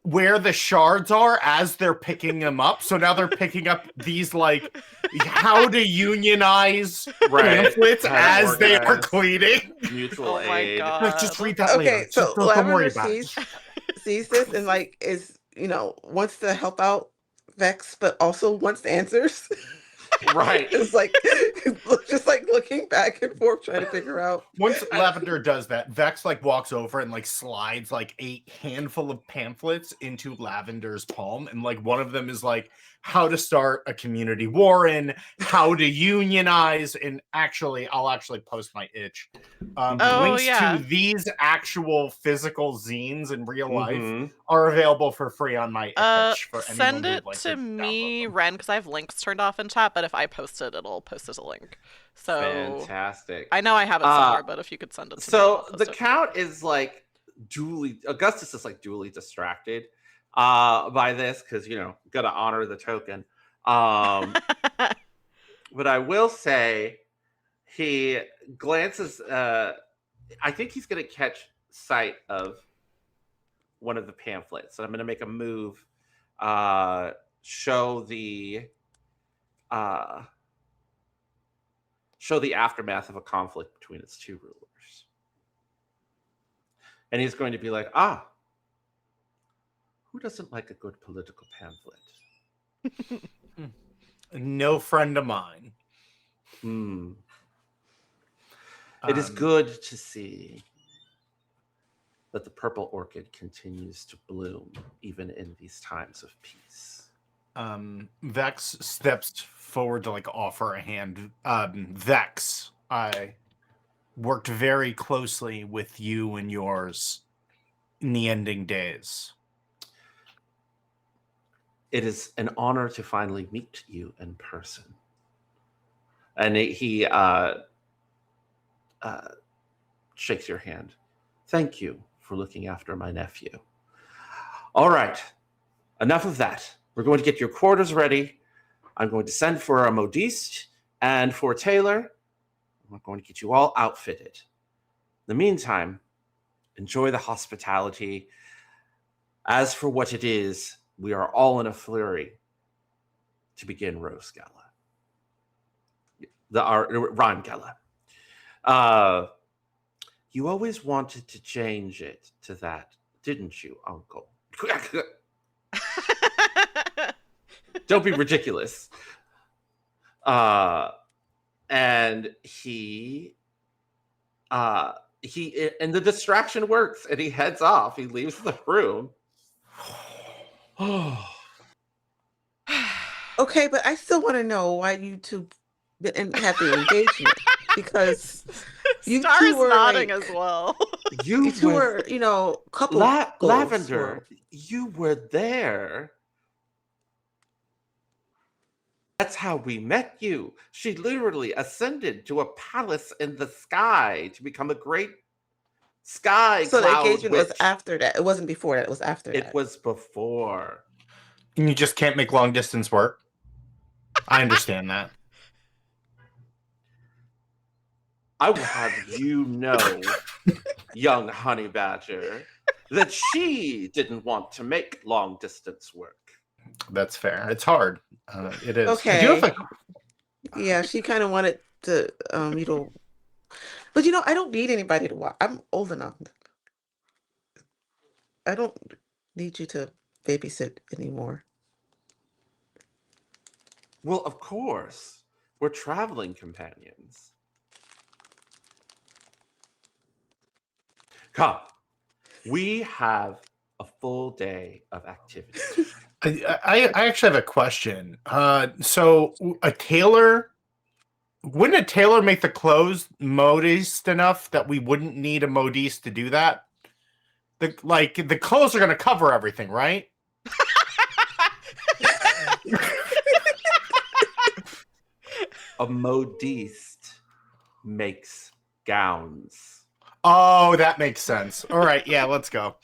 where the shards are as they're picking them up. So now they're picking up these like how to unionize pamphlets as they are cleaning. Mutual Oh my aid. God. Just read that later. Okay, so Don't worry Lavender about it. sees this and like is wants to help out Vex, but also wants answers. Right. It's like just like looking back and forth trying to figure out. Once Lavender does that, Vex like walks over and like slides like a handful of pamphlets into Lavender's palm, and like one of them is like how to start a community warren, how to unionize, and I'll actually post my itch. Links to these actual physical zines in real life are available for free on my itch. For send it like to me, Ren, because I have links turned off in chat, but if I post it, it'll post as a link. So fantastic. I know I have it somewhere, but if you could send it to me. So the count is like Augustus is like duly distracted by this because gotta honor the token. But I will say he glances I think he's gonna catch sight of one of the pamphlets. So I'm gonna make a move, show the aftermath of a conflict between its two rulers. And he's going to be like, who doesn't like a good political pamphlet? No friend of mine. It is good to see that the purple orchid continues to bloom even in these times of peace. Vex steps forward to like offer a hand. Vex, I worked very closely with you and yours in the ending days. It is an honor to finally meet you in person. And he shakes your hand. Thank you for looking after my nephew. All right, enough of that. We're going to get your quarters ready. I'm going to send for a modiste and for Taylor. I'm going to get you all outfitted. In the meantime, enjoy the hospitality. As for what it is, we are all in a flurry to begin Rose Gala. Our Rhyme Gala. You always wanted to change it to that, didn't you, Uncle? Don't be ridiculous. And he and the distraction works, and he heads off. He leaves the room. Okay, but I still want to know why you two didn't have the engagement. because you Star two is were nodding like, as well. you two were, couple goals. Lavender, you were there. That's how we met you. She literally ascended to a palace in the sky to become a great sky So the cloud engagement was witch. after that. It wasn't before that. It was after It that. was before. And you just can't make long distance work. I understand that. I will have you know, young honey badger, that she didn't want to make long distance work. That's fair. It's hard. It is. I Okay. do have a Yeah, she kind of wanted to, but I don't need anybody to watch. I'm old enough. I don't need you to babysit anymore. Well, of course. We're traveling companions. Come. We have a full day of activity. I actually have a question. So a tailor, wouldn't a tailor make the clothes modiste enough that we wouldn't need a modiste to do that? The clothes are going to cover everything, right? A modiste makes gowns. Oh, that makes sense. All right, yeah, let's go.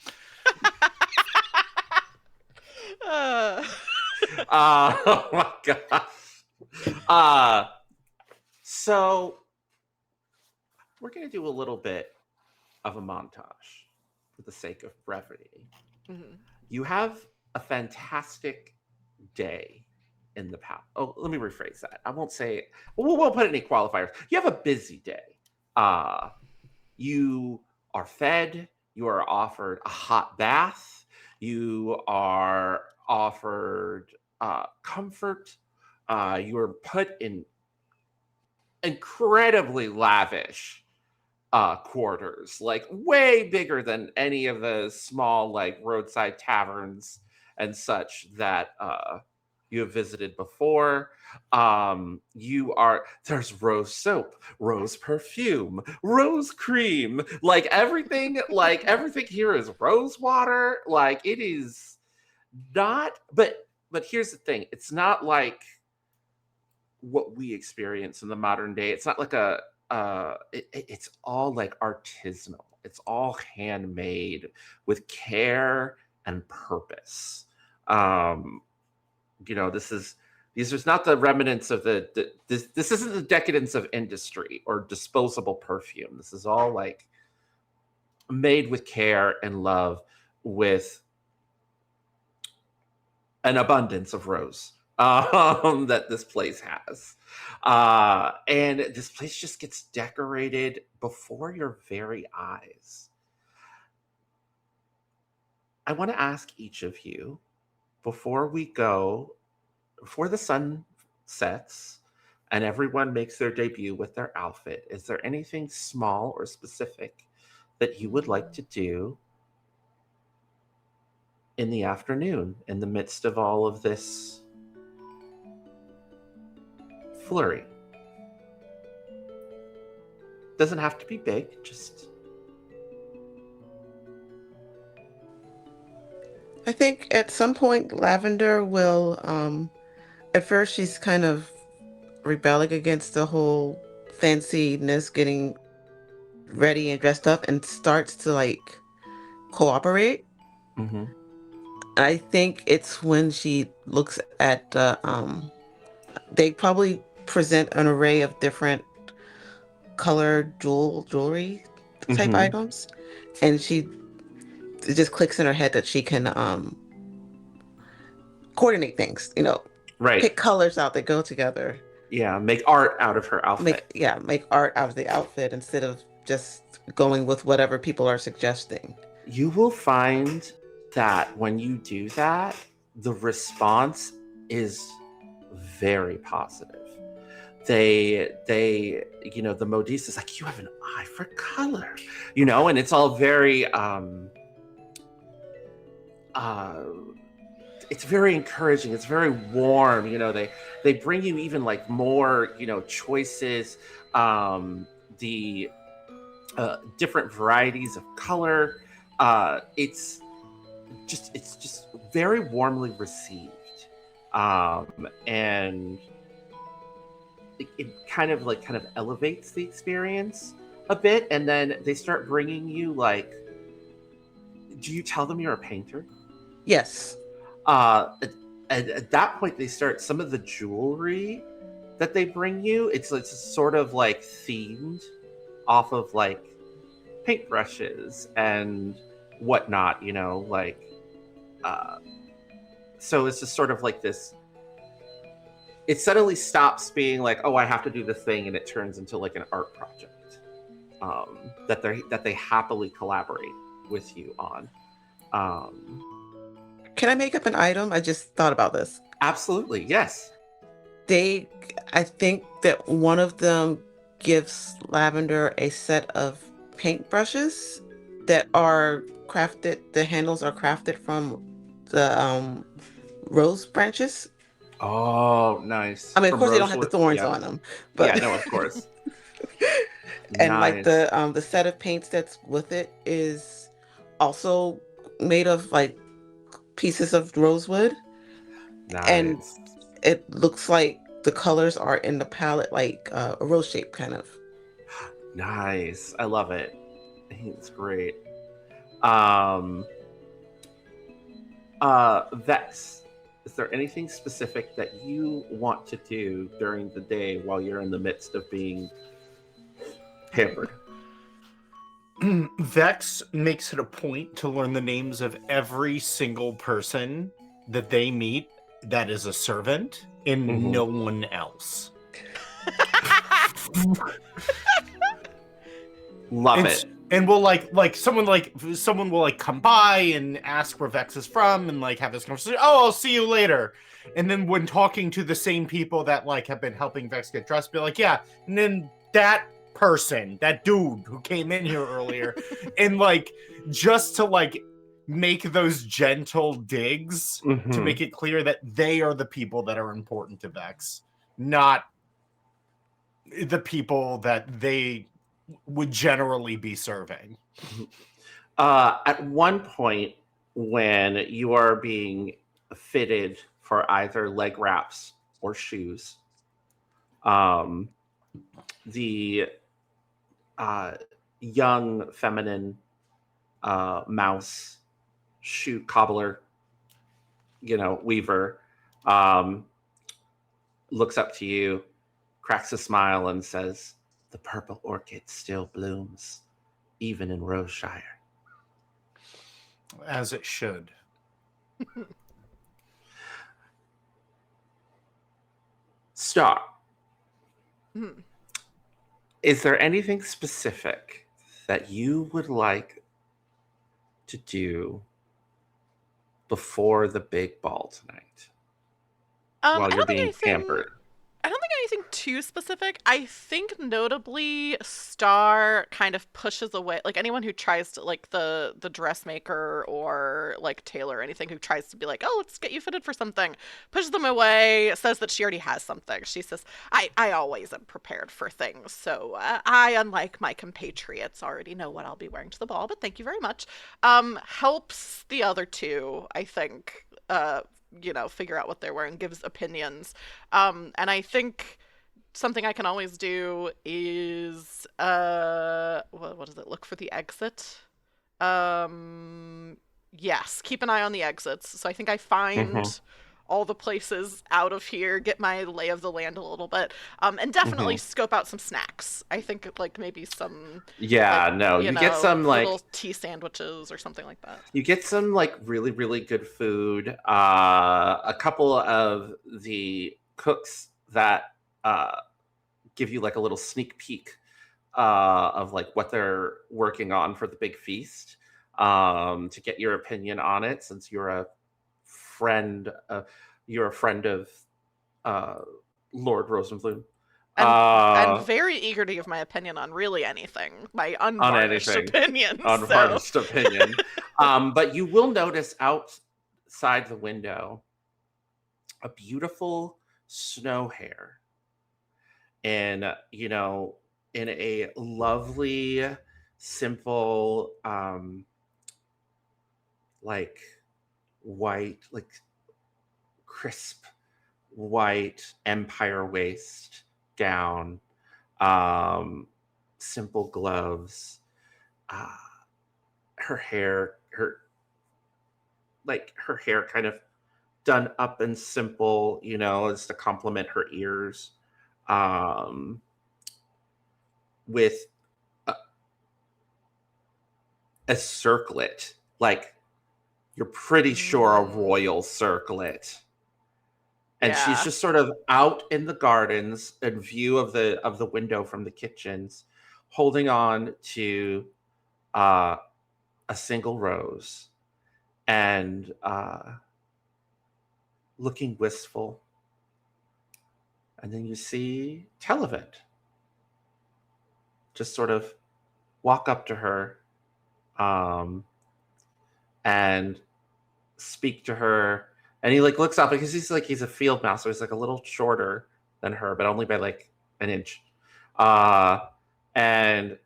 Oh my gosh. So we're going to do a little bit of a montage for the sake of brevity. Mhm. You have a fantastic day in the palace. Oh, let me rephrase that. I won't say, we won't put any qualifiers. You have a busy day. You are fed, you are offered a hot bath, you are offered comfort, you are put in incredibly lavish quarters, like way bigger than any of the small like roadside taverns and such that you have visited before. There's rose soap, rose perfume, rose cream, like everything here is rose water. Like it is not, but here's the thing, it's not like what we experience in the modern day. It's not like it's all like artisanal. It's all handmade with care and purpose. These is not the remnants of this isn't the decadence of industry or disposable perfume. This is all like made with care and love, with an abundance of rose that this place has. And this place just gets decorated before your very eyes. I want to ask each of you, before the sun sets and everyone makes their debut with their outfit, is there anything small or specific that you would like to do in the afternoon, in the midst of all of this flurry? Doesn't have to be big, just... I think at some point Lavender will, at first she's kind of rebelling against the whole fanciness, getting ready and dressed up, and starts to like cooperate. Mm-hmm. I think it's when she looks at the they probably present an array of different colored jewelry type Mm-hmm. items, and it just clicks in her head that she can coordinate things, Right. pick colors out that go together. Yeah, make art out of her outfit. Make art out of the outfit instead of just going with whatever people are suggesting. You will find that when you do that, the response is very positive. The modiste is like, you have an eye for color, and it's all very it's very encouraging. It's very warm. They bring you even like more choices, the different varieties of color. It's just very warmly received, and it kind of elevates the experience a bit. And then they start bringing you like, do you tell them you're a painter? Yes. At that point, they start some of the jewelry that they bring you. It's sort of like themed off of like paintbrushes and whatnot, so it's just sort of like this. It suddenly stops being like, oh, I have to do this thing, and it turns into like an art project that they happily collaborate with you on. Can I make up an item? I just thought about this. Absolutely, yes. I think that one of them gives Lavender a set of paintbrushes that are crafted. The handles are crafted from the rose branches. Oh, nice. I mean, of From course, they don't have the rosewood? thorns Yeah. on them, but Yeah, no, of course. and like Nice. the set of paints that's with it is also made of like pieces of rosewood, and Nice. it looks like the colors are in the palette like a rose shape kind of. Nice. I love it. I think it's great. Vex, is there anything specific that you want to do during the day while you're in the midst of being pampered? Vex makes it a point to learn the names of every single person that they meet that is a servant and Mhm. no one else. Love and, it. And we'll someone will come by and ask where Vex is from and like have this conversation. Oh, I'll see you later. And then when talking to the same people that like have been helping Vex get dressed, be like, yeah. And then that person, that dude who came in here earlier, and like just to like make those gentle digs to Mhm. make it clear that they are the people that are important to Vex, not the people that they would generally be serving. At one point, when you are being fitted for either leg wraps or shoes, the young feminine mouse shoe cobbler, weaver, looks up to you, cracks a smile, and says, "The purple orchid still blooms, even in Roseshire." As it should. Star, Hmm. is there anything specific that you would like to do before the big ball tonight I while you're don't think being anything. pampered? I don't think anything too specific. I think notably Star kind of pushes away like anyone who tries to like the dressmaker or like tailor or anything who tries to be like, "Oh, let's get you fitted for something." Pushes them away, says that she already has something. She says, I always am prepared for things. So, I unlike my compatriots already know what I'll be wearing to the ball, but thank you very much." Helps the other two, I think, figure out what they're wearing, gives opinions. And I think something I can always do is what is it? Look for the exit. Yes, keep an eye on the exits. So I think I find all the places out of here, get my lay of the land a little bit, and definitely scope out some snacks. I think like maybe some You get some little tea sandwiches or something like that. You get some like really, really good food. A couple of the cooks that give you like a little sneak peek of like what they're working on for the big feast, to get your opinion on it, since you're a friend. You're a friend of Lord Rosenbloom. I'm very eager to give my opinion on really anything. My unvarnished opinion. Unvarnished opinion. But you will notice outside the window a beautiful snow hare, and in a lovely, simple, like white, like crisp white empire waist gown, um, simple gloves, uh, her hair, her hair kind of done up and simple, as to complement her ears, um, with a, a circlet, like you're pretty sure a royal circlet. And she's Yeah. just sort of out in the gardens in view of the window from the kitchens, holding on to uh, a single rose and looking wistful. And then you see Televent just sort of walk up to her, and speak to her. And he like looks up because he's a field mouse, so he's like a little shorter than her, but only by like an inch. And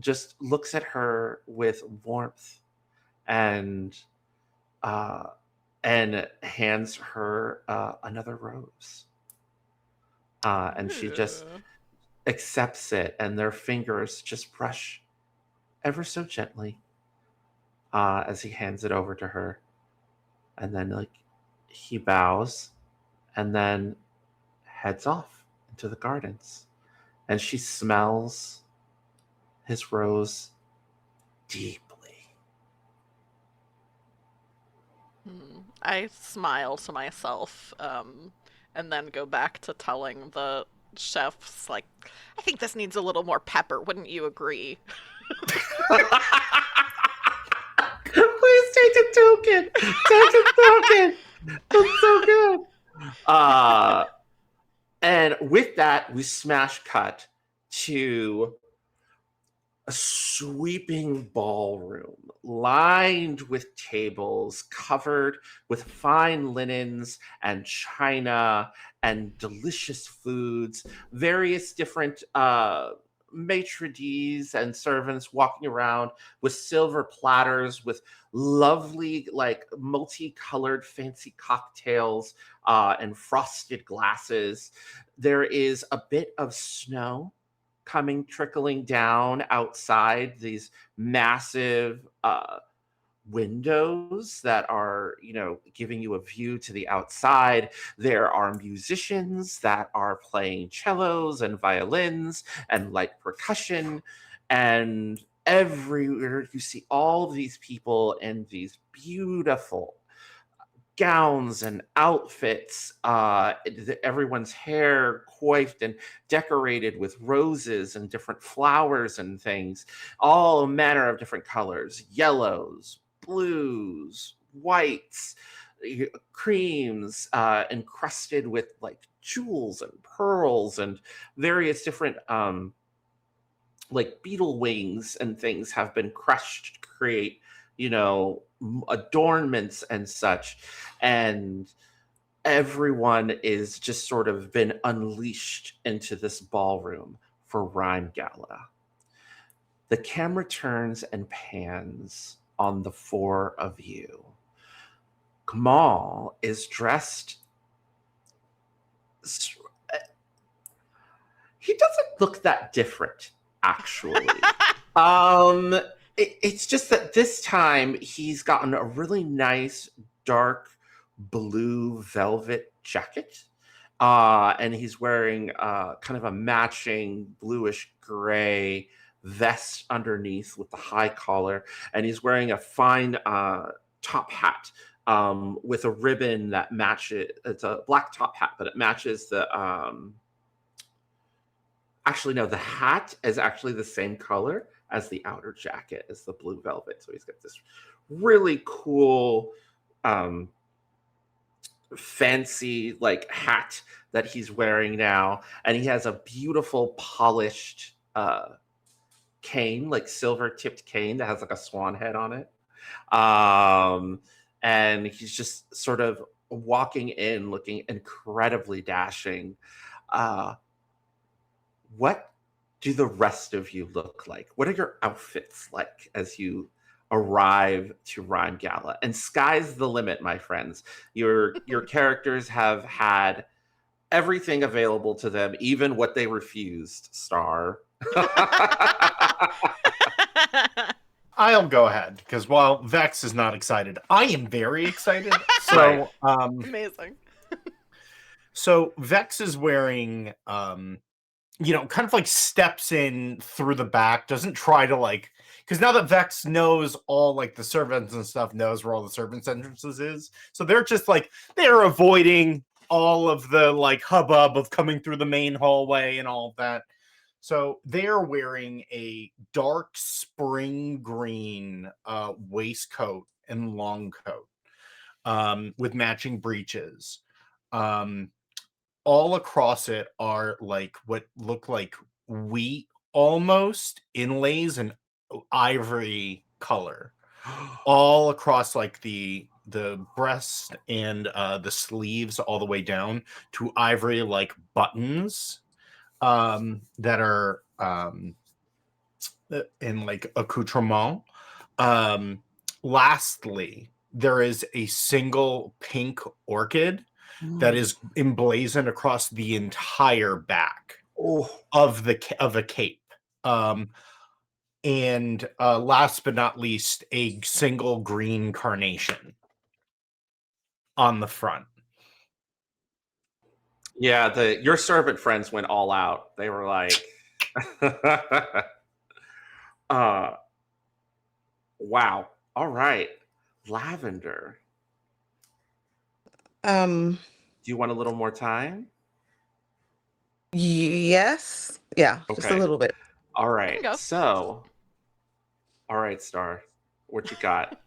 just looks at her with warmth and uh, and hands her another rose. And she just Ooh. accepts it, and their fingers just brush ever so gently as he hands it over to her. And then like he bows and then heads off into the gardens. And she smells his rose deeply. I smile to myself, and then go back to telling the chefs, like, I think this needs a little more pepper. Wouldn't you agree? Please take a token. Take a token. That's so good. And with that, we smash cut to a sweeping ballroom lined with tables covered with fine linens and china and delicious foods, various different maitre d's and servants walking around with silver platters with lovely, like multicolored fancy cocktails and frosted glasses. There is a bit of snow trickling down outside these massive windows that are, giving you a view to the outside. There are musicians that are playing cellos and violins and light percussion, and everywhere you see all of these people in these beautiful gowns and outfits, everyone's hair coiffed and decorated with roses and different flowers and things, all manner of different colors, yellows, blues, whites, creams, encrusted with like jewels and pearls and various different like beetle wings and things have been crushed to create, adornments and such. And everyone is just sort of been unleashed into this ballroom for Rhyme Gala. The camera turns and pans on the four of you. Kamal is dressed. He doesn't look that different, actually. It's just that this time he's gotten a really nice dark blue velvet jacket, and he's wearing kind of a matching bluish gray vest underneath with the high collar, and he's wearing a fine top hat with a ribbon that matches. It's a black top hat, but it matches the actually, no, the hat is actually the same color as the outer jacket, as the blue velvet. So he's got this really cool, fancy like hat that he's wearing now. And he has a beautiful polished cane, like silver tipped cane that has like a swan head on it. and he's just sort of walking in looking incredibly dashing. Uh, what do the rest of you look like? What are your outfits like as you arrive to Rhyme Gala? And sky's the limit, my friends. Your characters have had everything available to them, even what they refused, Star. I'll go ahead because while Vex is not excited, I am very excited. Right. Amazing. So Vex is wearing, kind of like steps in through the back, doesn't try to like, because now that Vex knows all like the servants and stuff, knows where all the servants' entrances is. So they're just like, they're avoiding all of the like hubbub of coming through the main hallway and all of that. So they're wearing a dark spring green waistcoat and long coat with matching breeches. All across it are like what look like wheat almost inlays in ivory color all across like the breast and the sleeves all the way down to ivory like buttons that are in like accoutrement. Lastly, there is a single pink orchid that is emblazoned across the entire back of a cape. And last but not least, a single green carnation on the front. Yeah, your servant friends went all out. They were like, wow. All right. Lavender. Um, Do you want a little more time? yes. Yeah, just a Okay. little bit. All Go. right. So, all right, Star. What you got?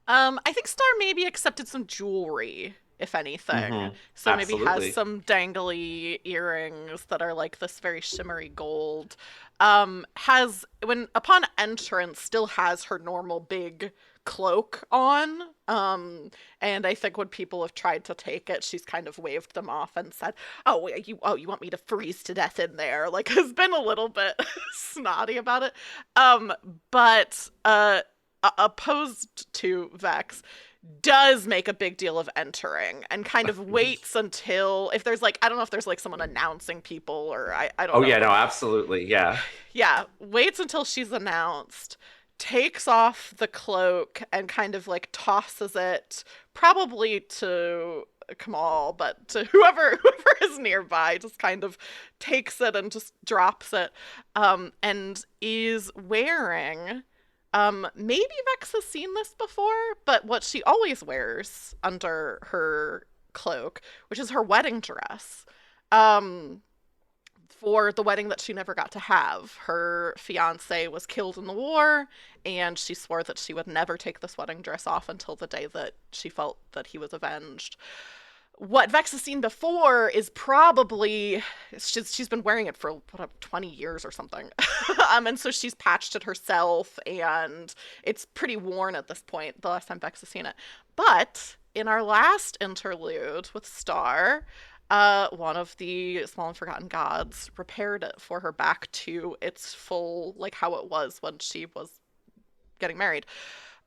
I think Star maybe accepted some jewelry, if anything. Mhm. So maybe Absolutely. has some dangly earrings that are like this very shimmery gold. Has when upon entrance still has her normal big cloak on. And I think when people have tried to take it, she's kind of waved them off and said, "Oh, you want me to freeze to death in there?" Like has been a little bit snotty about it. But opposed to Vex, does make a big deal of entering and kind of waits until if there's like I don't know if there's like someone announcing people or I don't Oh know. yeah, no, absolutely. Yeah. Yeah, waits until she's announced, takes off the cloak and kind of like tosses it probably to Kamal, but to whoever is nearby, just kind of takes it and just drops it, and is wearing maybe Vex has seen this before, but what she always wears under her cloak, which is her wedding dress. Um, for the wedding that she never got to have. Her fiance was killed in the war, and she swore that she would never take this wedding dress off until the day that she felt that he was avenged. What Vex has seen before is probably she's been wearing it for 20 years or something. And so she's patched it herself and it's pretty worn at this point the last time Vex has seen it. But in our last interlude with Star, one of the small and forgotten gods repaired it for her back to its full, like how it was when she was getting married.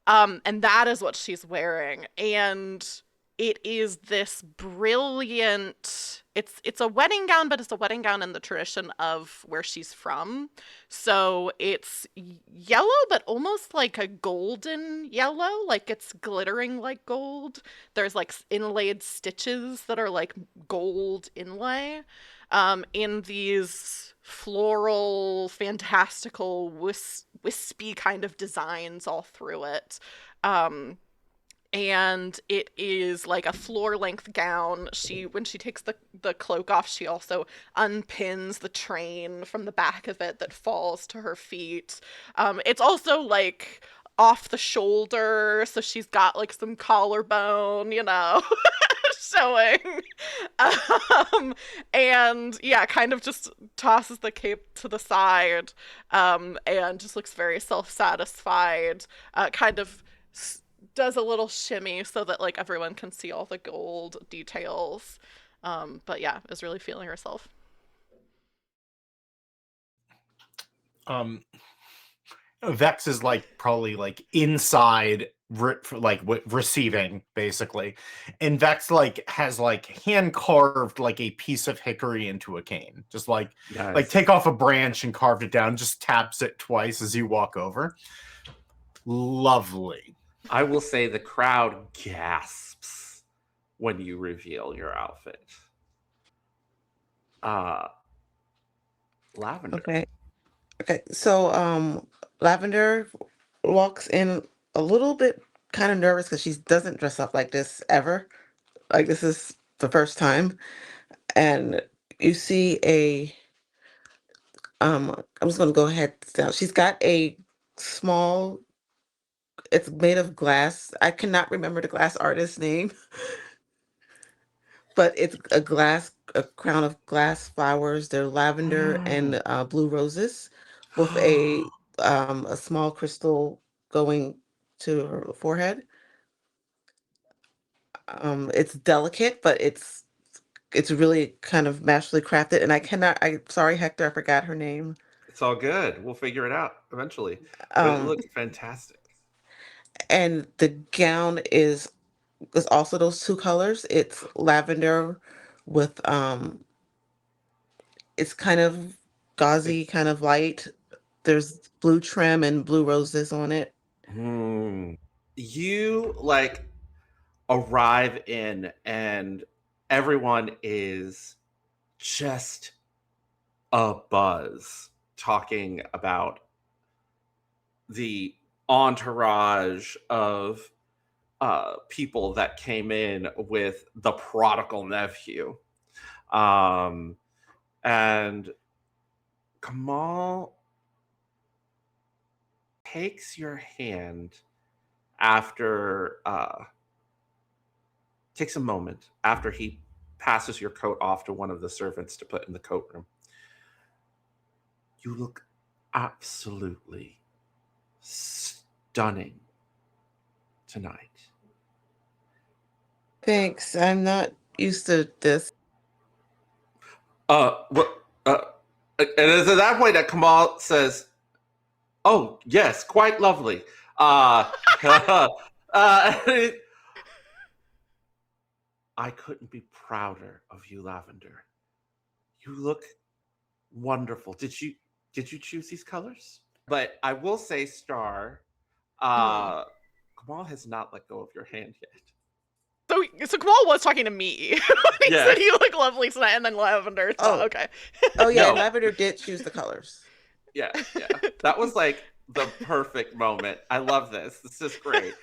And that is what she's wearing. And it is this brilliant it's a wedding gown, but it's a wedding gown in the tradition of where she's from. So it's yellow, but almost like a golden yellow, like it's glittering like gold. There's like inlaid stitches that are like gold inlay, in these floral, fantastical, wispy kind of designs all through it. And it is like a floor length gown. When she takes the cloak off, she also unpins the train from the back of it that falls to her feet. It's also like off the shoulder, so she's got like some collarbone, showing. And yeah, kind of just tosses the cape to the side, and just looks very self-satisfied, kind of does a little shimmy so that like everyone can see all the gold details. But yeah, is really feeling herself. Um, Vex is like probably like inside receiving basically, and Vex like has like hand carved like a piece of hickory into a cane, just like Nice. take off a branch and carved it down, just taps it twice as you walk over. Lovely. I will say the crowd gasps when you reveal your outfit. Lavender. Okay. So Lavender walks in a little bit kind of nervous because she doesn't dress up like this ever. Like this is the first time. And you see I'm just gonna go ahead down. She's got a small, it's made of glass. I cannot remember the glass artist's name, but it's a crown of glass flowers. They're lavender and blue roses with a small crystal going to her forehead. It's delicate, but it's really kind of masterly crafted. And I'm sorry, Hector, I forgot her name. It's all good. We'll figure it out eventually. But it Um, looked fantastic. and the gown is also those two colors. It's lavender with it's kind of gauzy, kind of light. There's blue trim and blue roses on it. You like arrive in, and everyone is just a buzz talking about the entourage of people that came in with the prodigal nephew. And Kamal takes your hand after takes a moment after he passes your coat off to one of the servants to put in the coat room. You look absolutely stunning tonight. Thanks. I'm not used to this. What? And it's at that point that Kamal says, "Oh yes, quite lovely." I couldn't be prouder of you, Lavender. You look wonderful. Did you choose these colors? But I will say, Star, Kamal has not let go of your hand yet. So Kamal was talking to me. He Yeah. said you look lovely tonight, and then Lavender thought, Oh. okay. Oh yeah, No. Lavender did choose the colors. Yeah. That was like the perfect moment. I love this. This is great.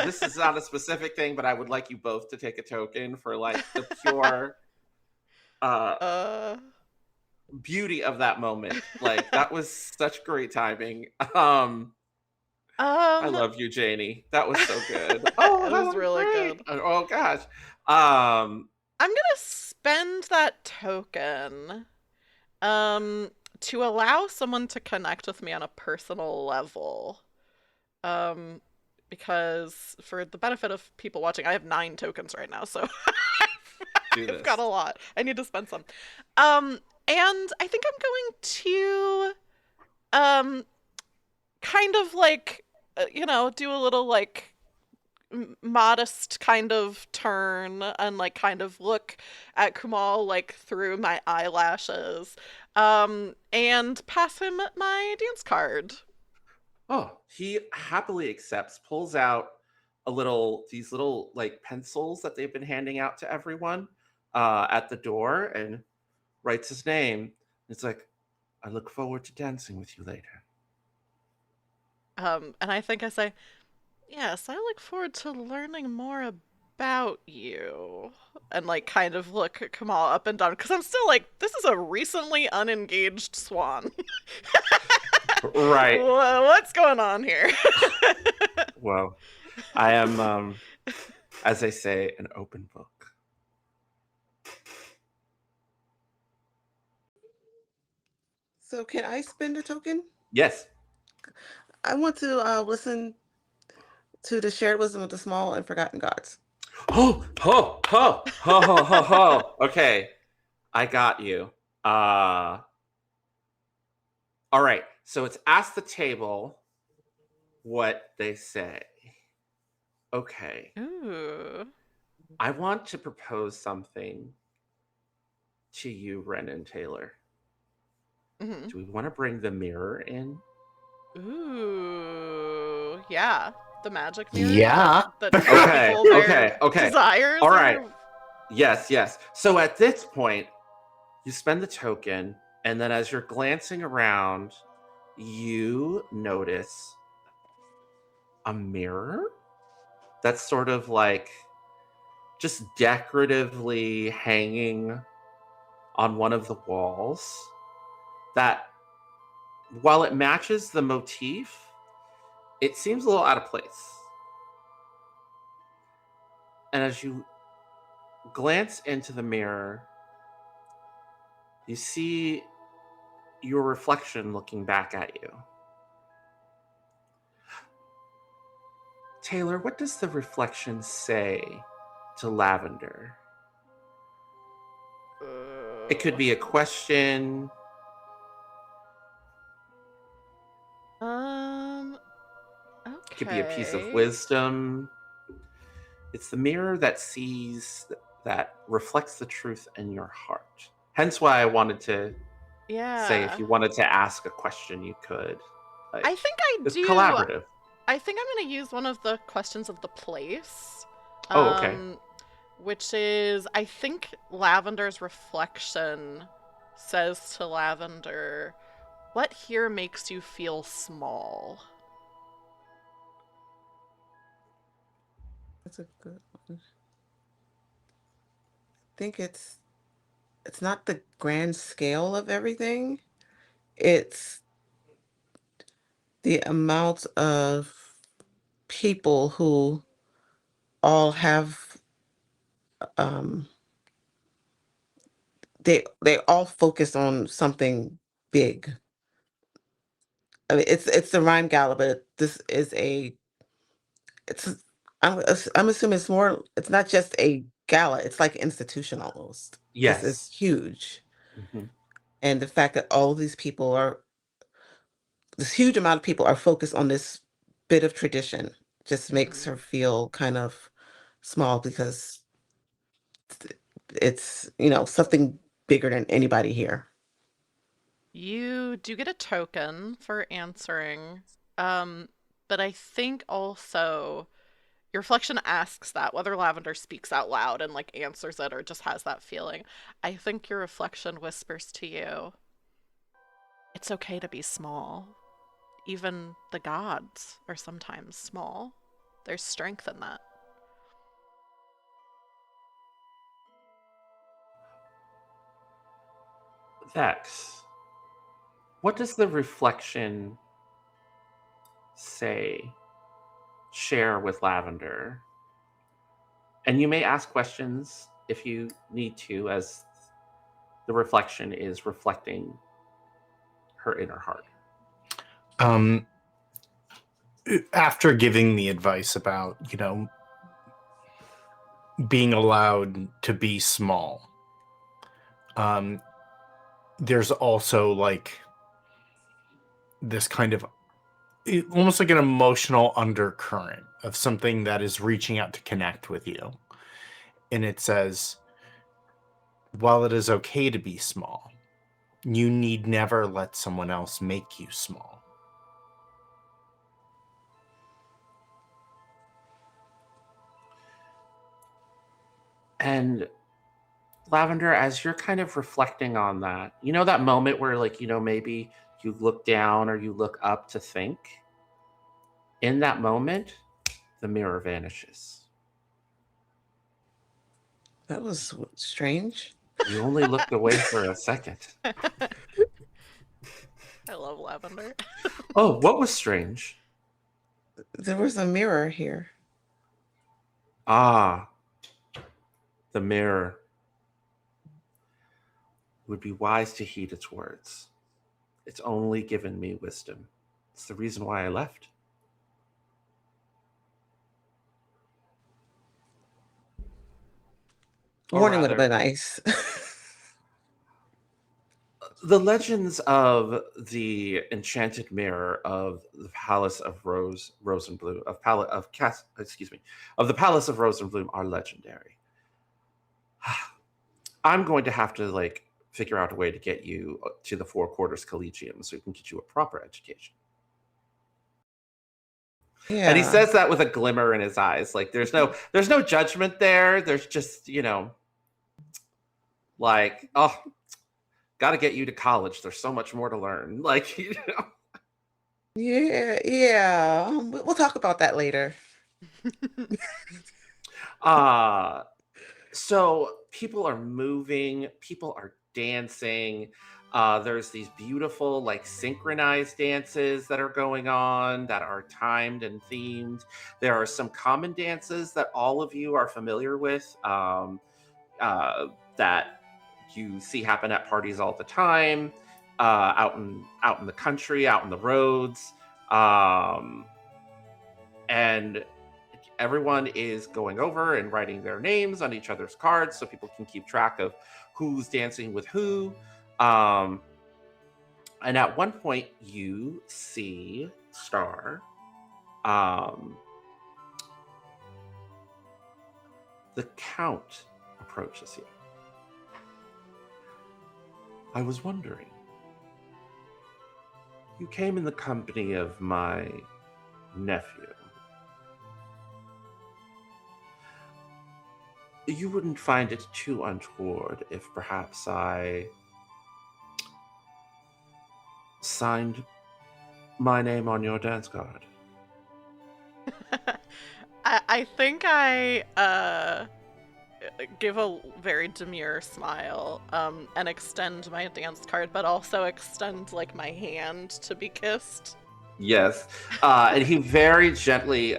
This is not a specific thing, but I would like you both to take a token for like the pure beauty of that moment. Like that was such great timing. I love you, Janie. That was so good. Oh, it that was really great. good. Oh gosh. I'm gonna spend that token to allow someone to connect with me on a personal level. Because for the benefit of people watching, I have 9 tokens right now, so I've got a lot. I need to spend some. And I think I'm going to kind of like do a little like modest kind of turn and like kind of look at Kumal like through my eyelashes and pass him my dance card. Oh, he happily accepts, pulls out these little like pencils that they've been handing out to everyone at the door and writes his name. It's like, I look forward to dancing with you later. And I think I say, yes, I look forward to learning more about you. And like kind of look Kamal up and down because I'm still like, this is a recently unengaged swan. Right. What's going on here? Well, I am, as they say, an open book. So can I spend a token? Yes. I want to listen to the shared wisdom of the small and forgotten gods. Ho, ho, ho, ho, ho, ho, ho. Okay, I got you. All right, so it's ask the table what they say. Okay, Ooh. I want to propose something to you, Ren and Taylor. Mhm. Do we want to bring the mirror in? Ooh. Yeah. The magic mirror Yeah. that gives Okay, people their okay. desires. All or right. their- Yes. So at this point, you spend the token, and then as you're glancing around, you notice a mirror that's sort of like just decoratively hanging on one of the walls. That, while it matches the motif, it seems a little out of place. And as you glance into the mirror, you see your reflection looking back at you. Taylor, what does the reflection say to Lavender? It could be a question. Okay. It could be a piece of wisdom. It's the mirror that sees, that reflects the truth in your heart. Hence why I wanted to Yeah. say if you wanted to ask a question, you could. Like, I think I it's do. collaborative. I think I'm going to use one of the questions of the place. Oh, okay. Which is, I think Lavender's reflection says to Lavender, what here makes you feel small? That's a good one. I think it's not the grand scale of everything. It's the amount of people who all have um they all focus on something big. I mean, it's the Rhine Gala, but this is it's I'm assuming it's more. It's not just a gala. It's like institution almost. This is Yes. huge, Mhm. and the fact that all these people are this huge amount of people are focused on this bit of tradition just makes Mhm. her feel kind of small because it's something bigger than anybody here. You do get a token for answering, but I think also your reflection asks that whether Lavender speaks out loud and like answers it or just has that feeling. I think your reflection whispers to you, it's okay to be small. Even the gods are sometimes small. There's strength in that. Vex, what does the reflection say, share with Lavender? And you may ask questions if you need to, as the reflection is reflecting her inner heart. Um, after giving the advice about, being allowed to be small, there's also like this kind of almost like an emotional undercurrent of something that is reaching out to connect with you. And it says, while it is okay to be small, you need never let someone else make you small. And Lavender, as you're kind of reflecting on that, that moment where, like, maybe you look down or you look up to think, in that moment, the mirror vanishes. That was strange. You only looked away for a second. I love Lavender. Oh, what was strange? There was a mirror here. Ah, the mirror. It would be wise to heed its words. It's only given me wisdom. It's the reason why I left. Or Warning would have rather, been nice. the legends of the enchanted mirror of the Palace of Rosenbloom of the Palace of Rosenbloom are legendary. I'm going to have to like figure out a way to get you to the Four Quarters Collegium so we can get you a proper education. And he Yeah. says that with a glimmer in his eyes. Like there's no judgment there. There's just, like, oh, got to get you to college. There's so much more to learn. Like, Yeah, yeah. We'll talk about that later. So people are moving, people are dancing. There's these beautiful, like, synchronized dances that are going on that are timed and themed. There are some common dances that all of you are familiar with, that you see happen at parties all the time, out in the country, out in the roads, and everyone is going over and writing their names on each other's cards so people can keep track of who's dancing with who. And at one point, you see Star. The Count approaches you. I was wondering, you came in the company of my nephew. You wouldn't find it too untoward if perhaps I signed my name on your dance card? I think I give a very demure smile and extend my dance card, but also extend like my hand to be kissed. Yes. And he very gently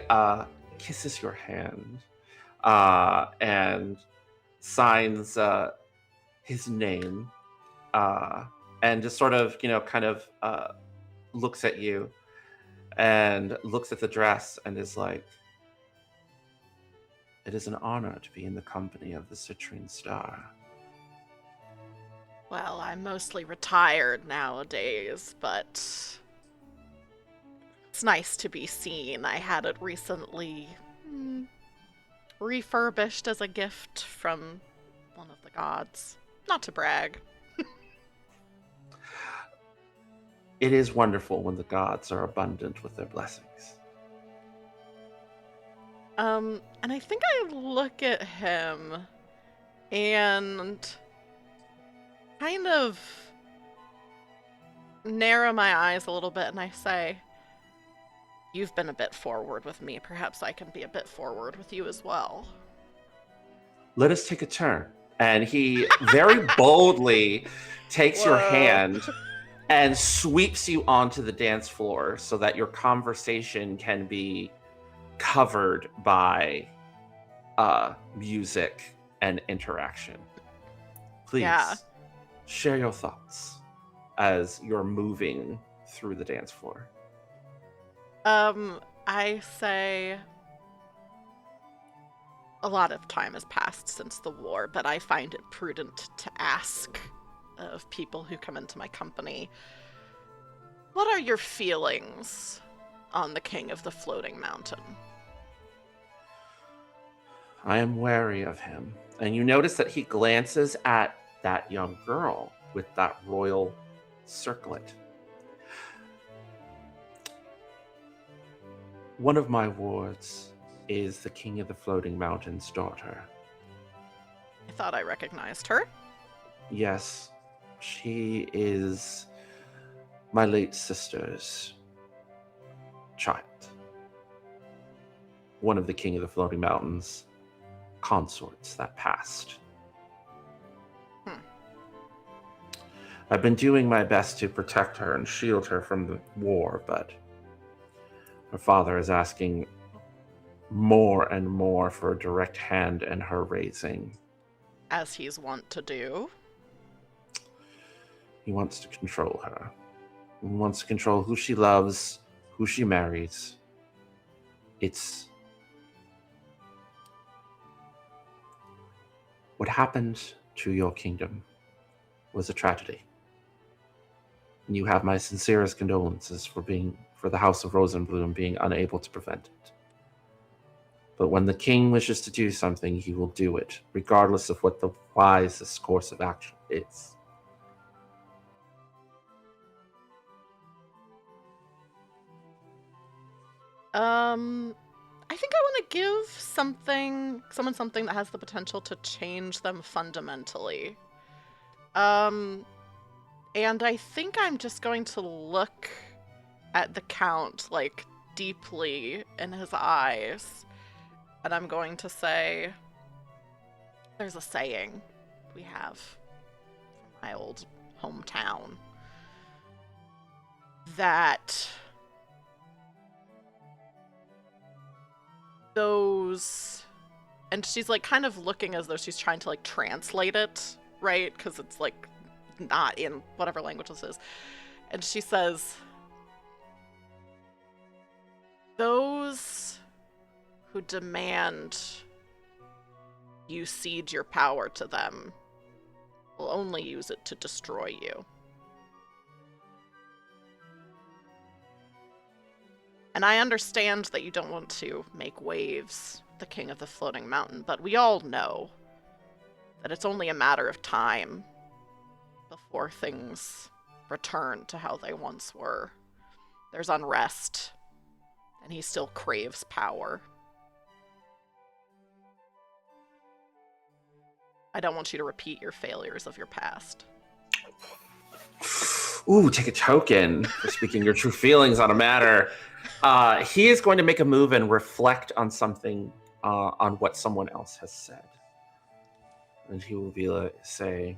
kisses your hand and signs his name and just sort of, looks at you and looks at the dress and is like, it is an honor to be in the company of the Citrine Star. Well, I'm mostly retired nowadays, but it's nice to be seen. I had it recently refurbished as a gift from one of the gods. Not to brag. It is wonderful when the gods are abundant with their blessings. And I think I look at him and kind of narrow my eyes a little bit and I say, you've been a bit forward with me. Perhaps I can be a bit forward with you as well. Let us take a turn. And he very boldly takes your hand and sweeps you onto the dance floor so that your conversation can be covered by music and interaction. Please share your thoughts as you're moving through the dance floor. I say a lot of time has passed since the war, but I find it prudent to ask of people who come into my company, what are your feelings on the King of the Floating Mountain? I am wary of him. And you notice that he glances at that young girl with that royal circlet. One of my wards is the King of the Floating Mountain's daughter. I thought I recognized her. Yes, she is my late sister's child. One of the King of the Floating Mountain's consorts that passed. I've been doing my best to protect her and shield her from the war, but her father is asking more and more for a direct hand in her raising. As he's wont to do. He wants to control her. He wants to control who she loves, who she marries. What happened to your kingdom was a tragedy. And you have my sincerest condolences for the House of Rosenbloom being unable to prevent it. But when the king wishes to do something, he will do it, regardless of what the wisest course of action is. I think I want to give someone something that has the potential to change them fundamentally. And I think I'm just going to look at the Count, like, deeply in his eyes. And I'm going to say, there's a saying we have from my old hometown that those, and she's like kind of looking as though she's trying to like translate it, right? Because it's like not in whatever language this is. And she says, those who demand you cede your power to them will only use it to destroy you. And I understand that you don't want to make waves, the king of the floating mountain, but we all know that it's only a matter of time before things return to how they once were. There's unrest, and he still craves power. I don't want you to repeat your failures of your past. Ooh, take a token for speaking your true feelings on a matter. He is going to make a move and reflect on something, on what someone else has said. And he will say,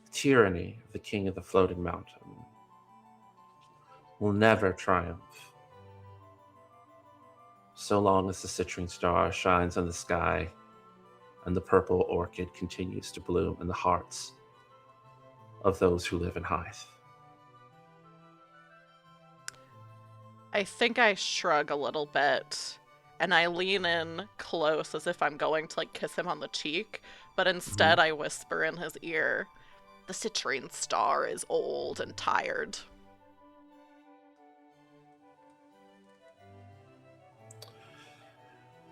the tyranny of the king of the floating mountain will never triumph so long as the citrine star shines in the sky and the purple orchid continues to bloom in the hearts of those who live in Hythe. I think I shrug a little bit, and I lean in close as if I'm going to like kiss him on the cheek, but instead I whisper in his ear, the citrine star is old and tired.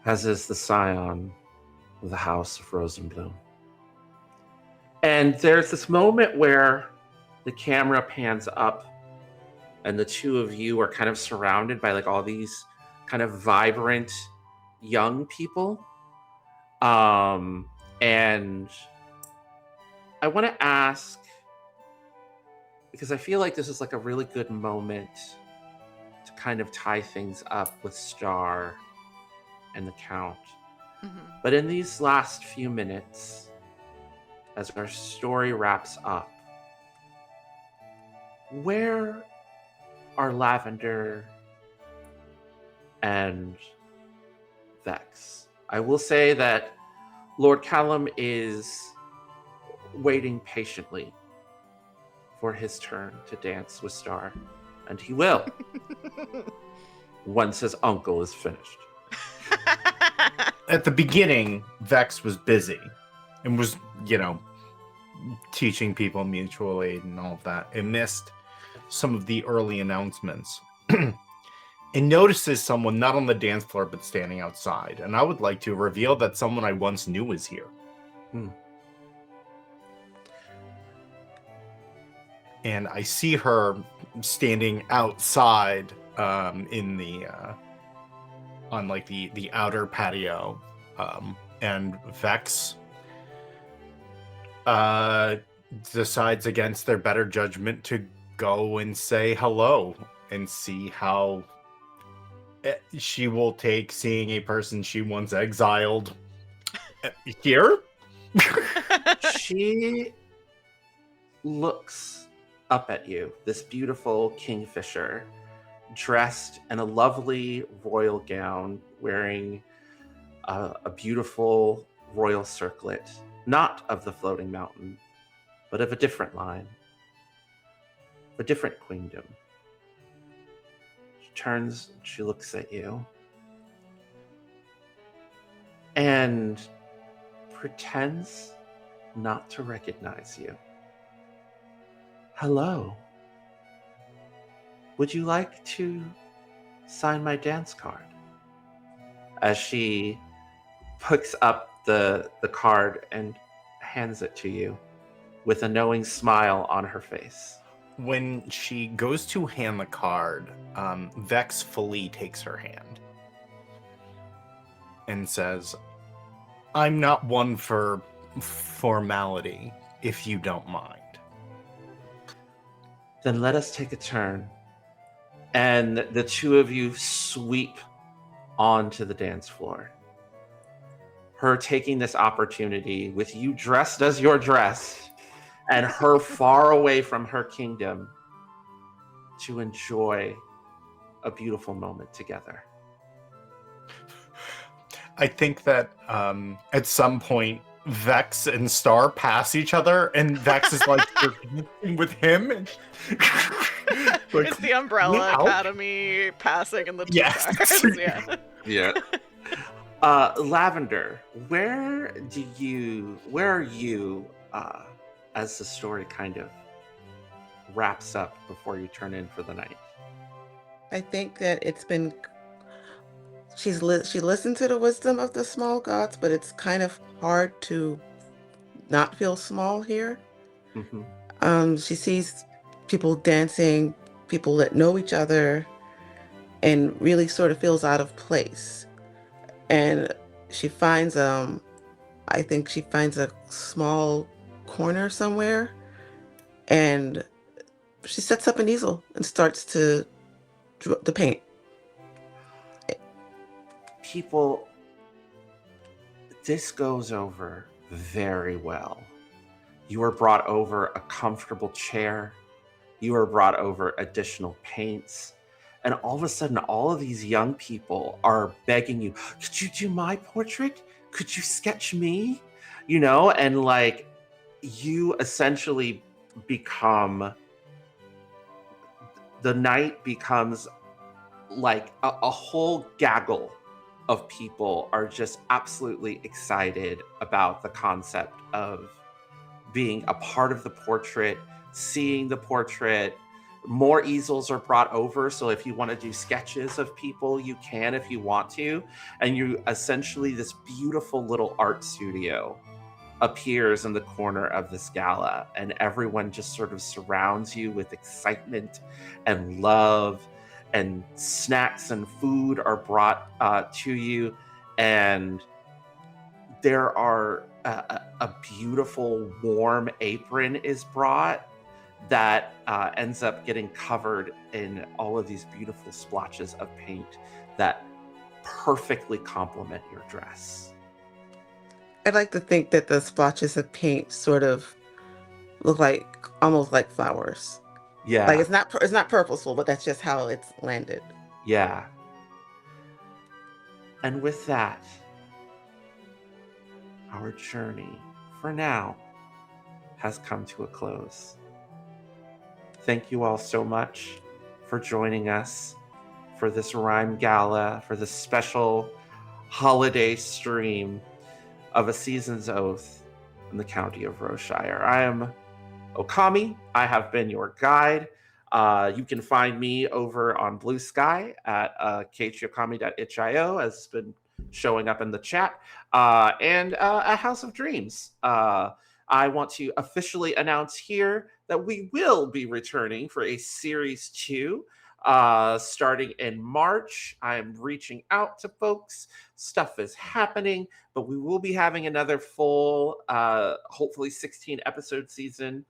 As is the scion of the House of Rosenbloom. And there's this moment where the camera pans up and the two of you are kind of surrounded by like all these kind of vibrant young people. And I want to ask, because I feel like this is like a really good moment to kind of tie things up with Star and the Count. Mm-hmm. But in these last few minutes, as our story wraps up, where are Lavender and Vex? I will say that Lord Callum is waiting patiently for his turn to dance with Star, and he will once his uncle is finished. At the beginning, Vex was busy and was, teaching people mutual aid and all of that, and missed some of the early announcements. And notices someone not on the dance floor but standing outside. And I would like to reveal that someone I once knew is here. And I see her standing outside in the on like the outer patio, and Vex decides against their better judgment to go and say hello and see how she will take seeing a person she once exiled here. She looks up at you, this beautiful kingfisher, dressed in a lovely royal gown, wearing a beautiful royal circlet, not of the floating mountain, but of a different line, a different queendom. She turns, she looks at you. and pretends not to recognize you. Hello. Would you like to sign my dance card? As she picks up the card and hands it to you with a knowing smile on her face. When she goes to hand the card, Vex fully takes her hand and says, I'm not one for formality, if you don't mind. Then let us take a turn. And the two of you sweep onto the dance floor. Her taking this opportunity with you dressed as your dress and her far away from her kingdom to enjoy a beautiful moment together. I think that at some point, Vex and Star pass each other, and Vex is like dancing with him. And like, It's the Umbrella "Meow." Academy passing in the two Yes. cars. Yeah. Yeah. Lavender, where are you as the story kind of wraps up before you turn in for the night? I think that it's been she listened to the wisdom of the small gods, but it's kind of hard to not feel small here. Mm-hmm. She sees people dancing, people that know each other, and really sort of feels out of place. And she finds I think she finds a small corner somewhere, and she sets up an easel and starts to paint. People, this goes over very well. You are brought over a comfortable chair. You are brought over additional paints. And all of a sudden, all of these young people are begging you, could you do my portrait? Could you sketch me? You know, and like you essentially become, the night becomes like a whole gaggle of people are just absolutely excited about the concept of being a part of the portrait, seeing the portrait. More easels are brought over, so if you want to do sketches of people, you can if you want to. And you essentially, this beautiful little art studio appears in the corner of this gala, and everyone just sort of surrounds you with excitement and love, and snacks and food are brought to you, and there are a beautiful warm apron is brought that ends up getting covered in all of these beautiful splotches of paint that perfectly complement your dress. I'd like to think that the splotches of paint sort of look like almost like flowers. Yeah. Like it's not purposeful, but that's just how it's landed. Yeah. And with that, our journey, for now, has come to a close. Thank you all so much for joining us for this Rhyme Gala, for this special holiday stream of A Season's Oath in the county of Roseshire. I am Okami. I have been your guide. You can find me over on Blue Sky at khokami.itch.io, as has been showing up in the chat, and at House of Dreams. I want to officially announce here that we will be returning for a Series 2 starting in March. I am reaching out to folks. Stuff is happening, but we will be having another full, hopefully 16 episode season,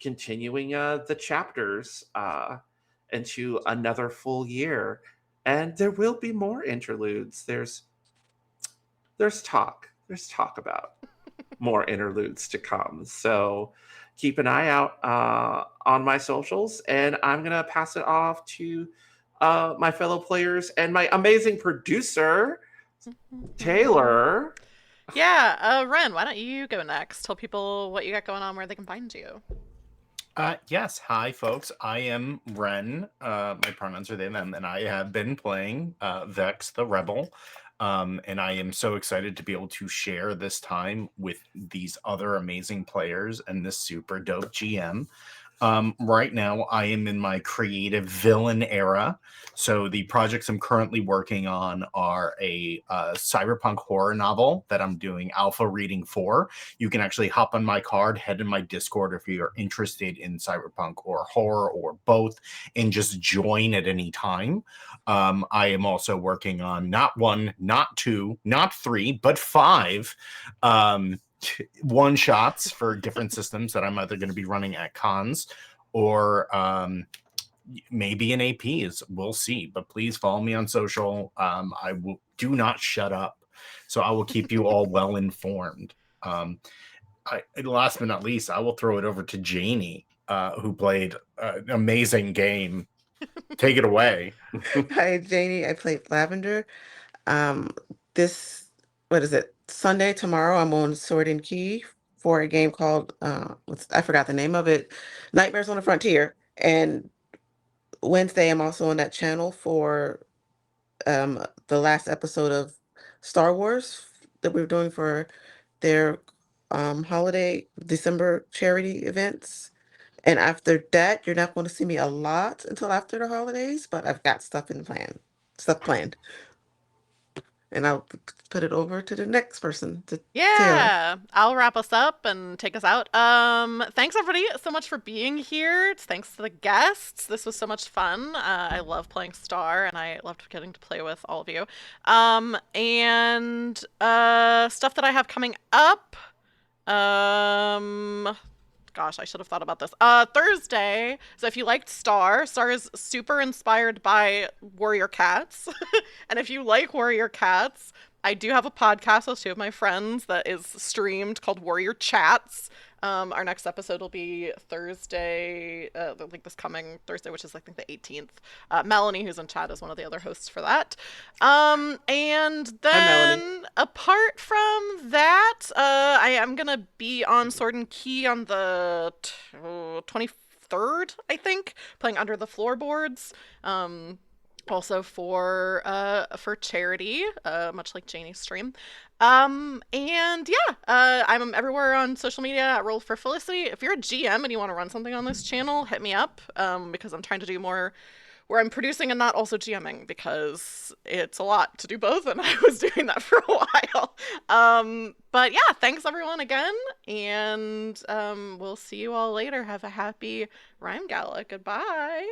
continuing the chapters into another full year. And there will be more interludes. There's talk about more interludes to come. So keep an eye out on my socials, and I'm gonna pass it off to my fellow players and my amazing producer, Taylor. Yeah, Ren, why don't you go next? Tell people what you got going on, where they can find you. Yes. Hi, folks. I am Ren. My pronouns are they, them, and I have been playing Vex the Rebel. And I am so excited to be able to share this time with these other amazing players and this super dope GM. Right now, I am in my creative villain era. So the projects I'm currently working on are a cyberpunk horror novel that I'm doing alpha reading for. You can actually hop on my card, head in my Discord if you're interested in cyberpunk or horror or both, and just join at any time. I am also working on not one, not two, not three, but five. One shots for different systems that I'm either going to be running at cons or maybe in APs. We'll see. But please follow me on social. I will do not shut up. So I will keep you all well informed. Last but not least, I will throw it over to Janie, who played an amazing game. Take it away. Hi, Janie. I played Lavender. Um, this, what is it? Sunday, tomorrow, I'm on Sword and Key for a game called, I forgot the name of it, Nightmares on the Frontier. And Wednesday, I'm also on that channel for the last episode of Star Wars that we're doing for their holiday December charity events. And after that, you're not going to see me a lot until after the holidays, but I've got stuff planned. And I'll put it over to the next person, to Taylor. Yeah, I'll wrap us up and take us out. Thanks everybody so much for being here. Thanks to the guests. This was so much fun. I love playing Star, and I loved getting to play with all of you. And stuff that I have coming up. Gosh, I should have thought about this. Thursday. So if you liked Star, Star is super inspired by warrior cats. And if you like warrior cats, I do have a podcast with two of my friends that is streamed called Warrior Chats. Our next episode will be Thursday, like this coming Thursday, which is I think the 18th. Melanie, who's in chat, is one of the other hosts for that. And Melanie. then apart from that, I am gonna be on Sword and Key on the 23rd, I think, playing Under the Floorboards. Also for charity, much like Janie's stream. And yeah, I'm everywhere on social media at Roll for Felicity. If you're a GM and you want to run something on this channel, hit me up, because I'm trying to do more where I'm producing and not also GMing, because it's a lot to do both, and I was doing that for a while. But yeah, thanks everyone again, and we'll see you all later. Have a happy Rhyme Gala. Goodbye.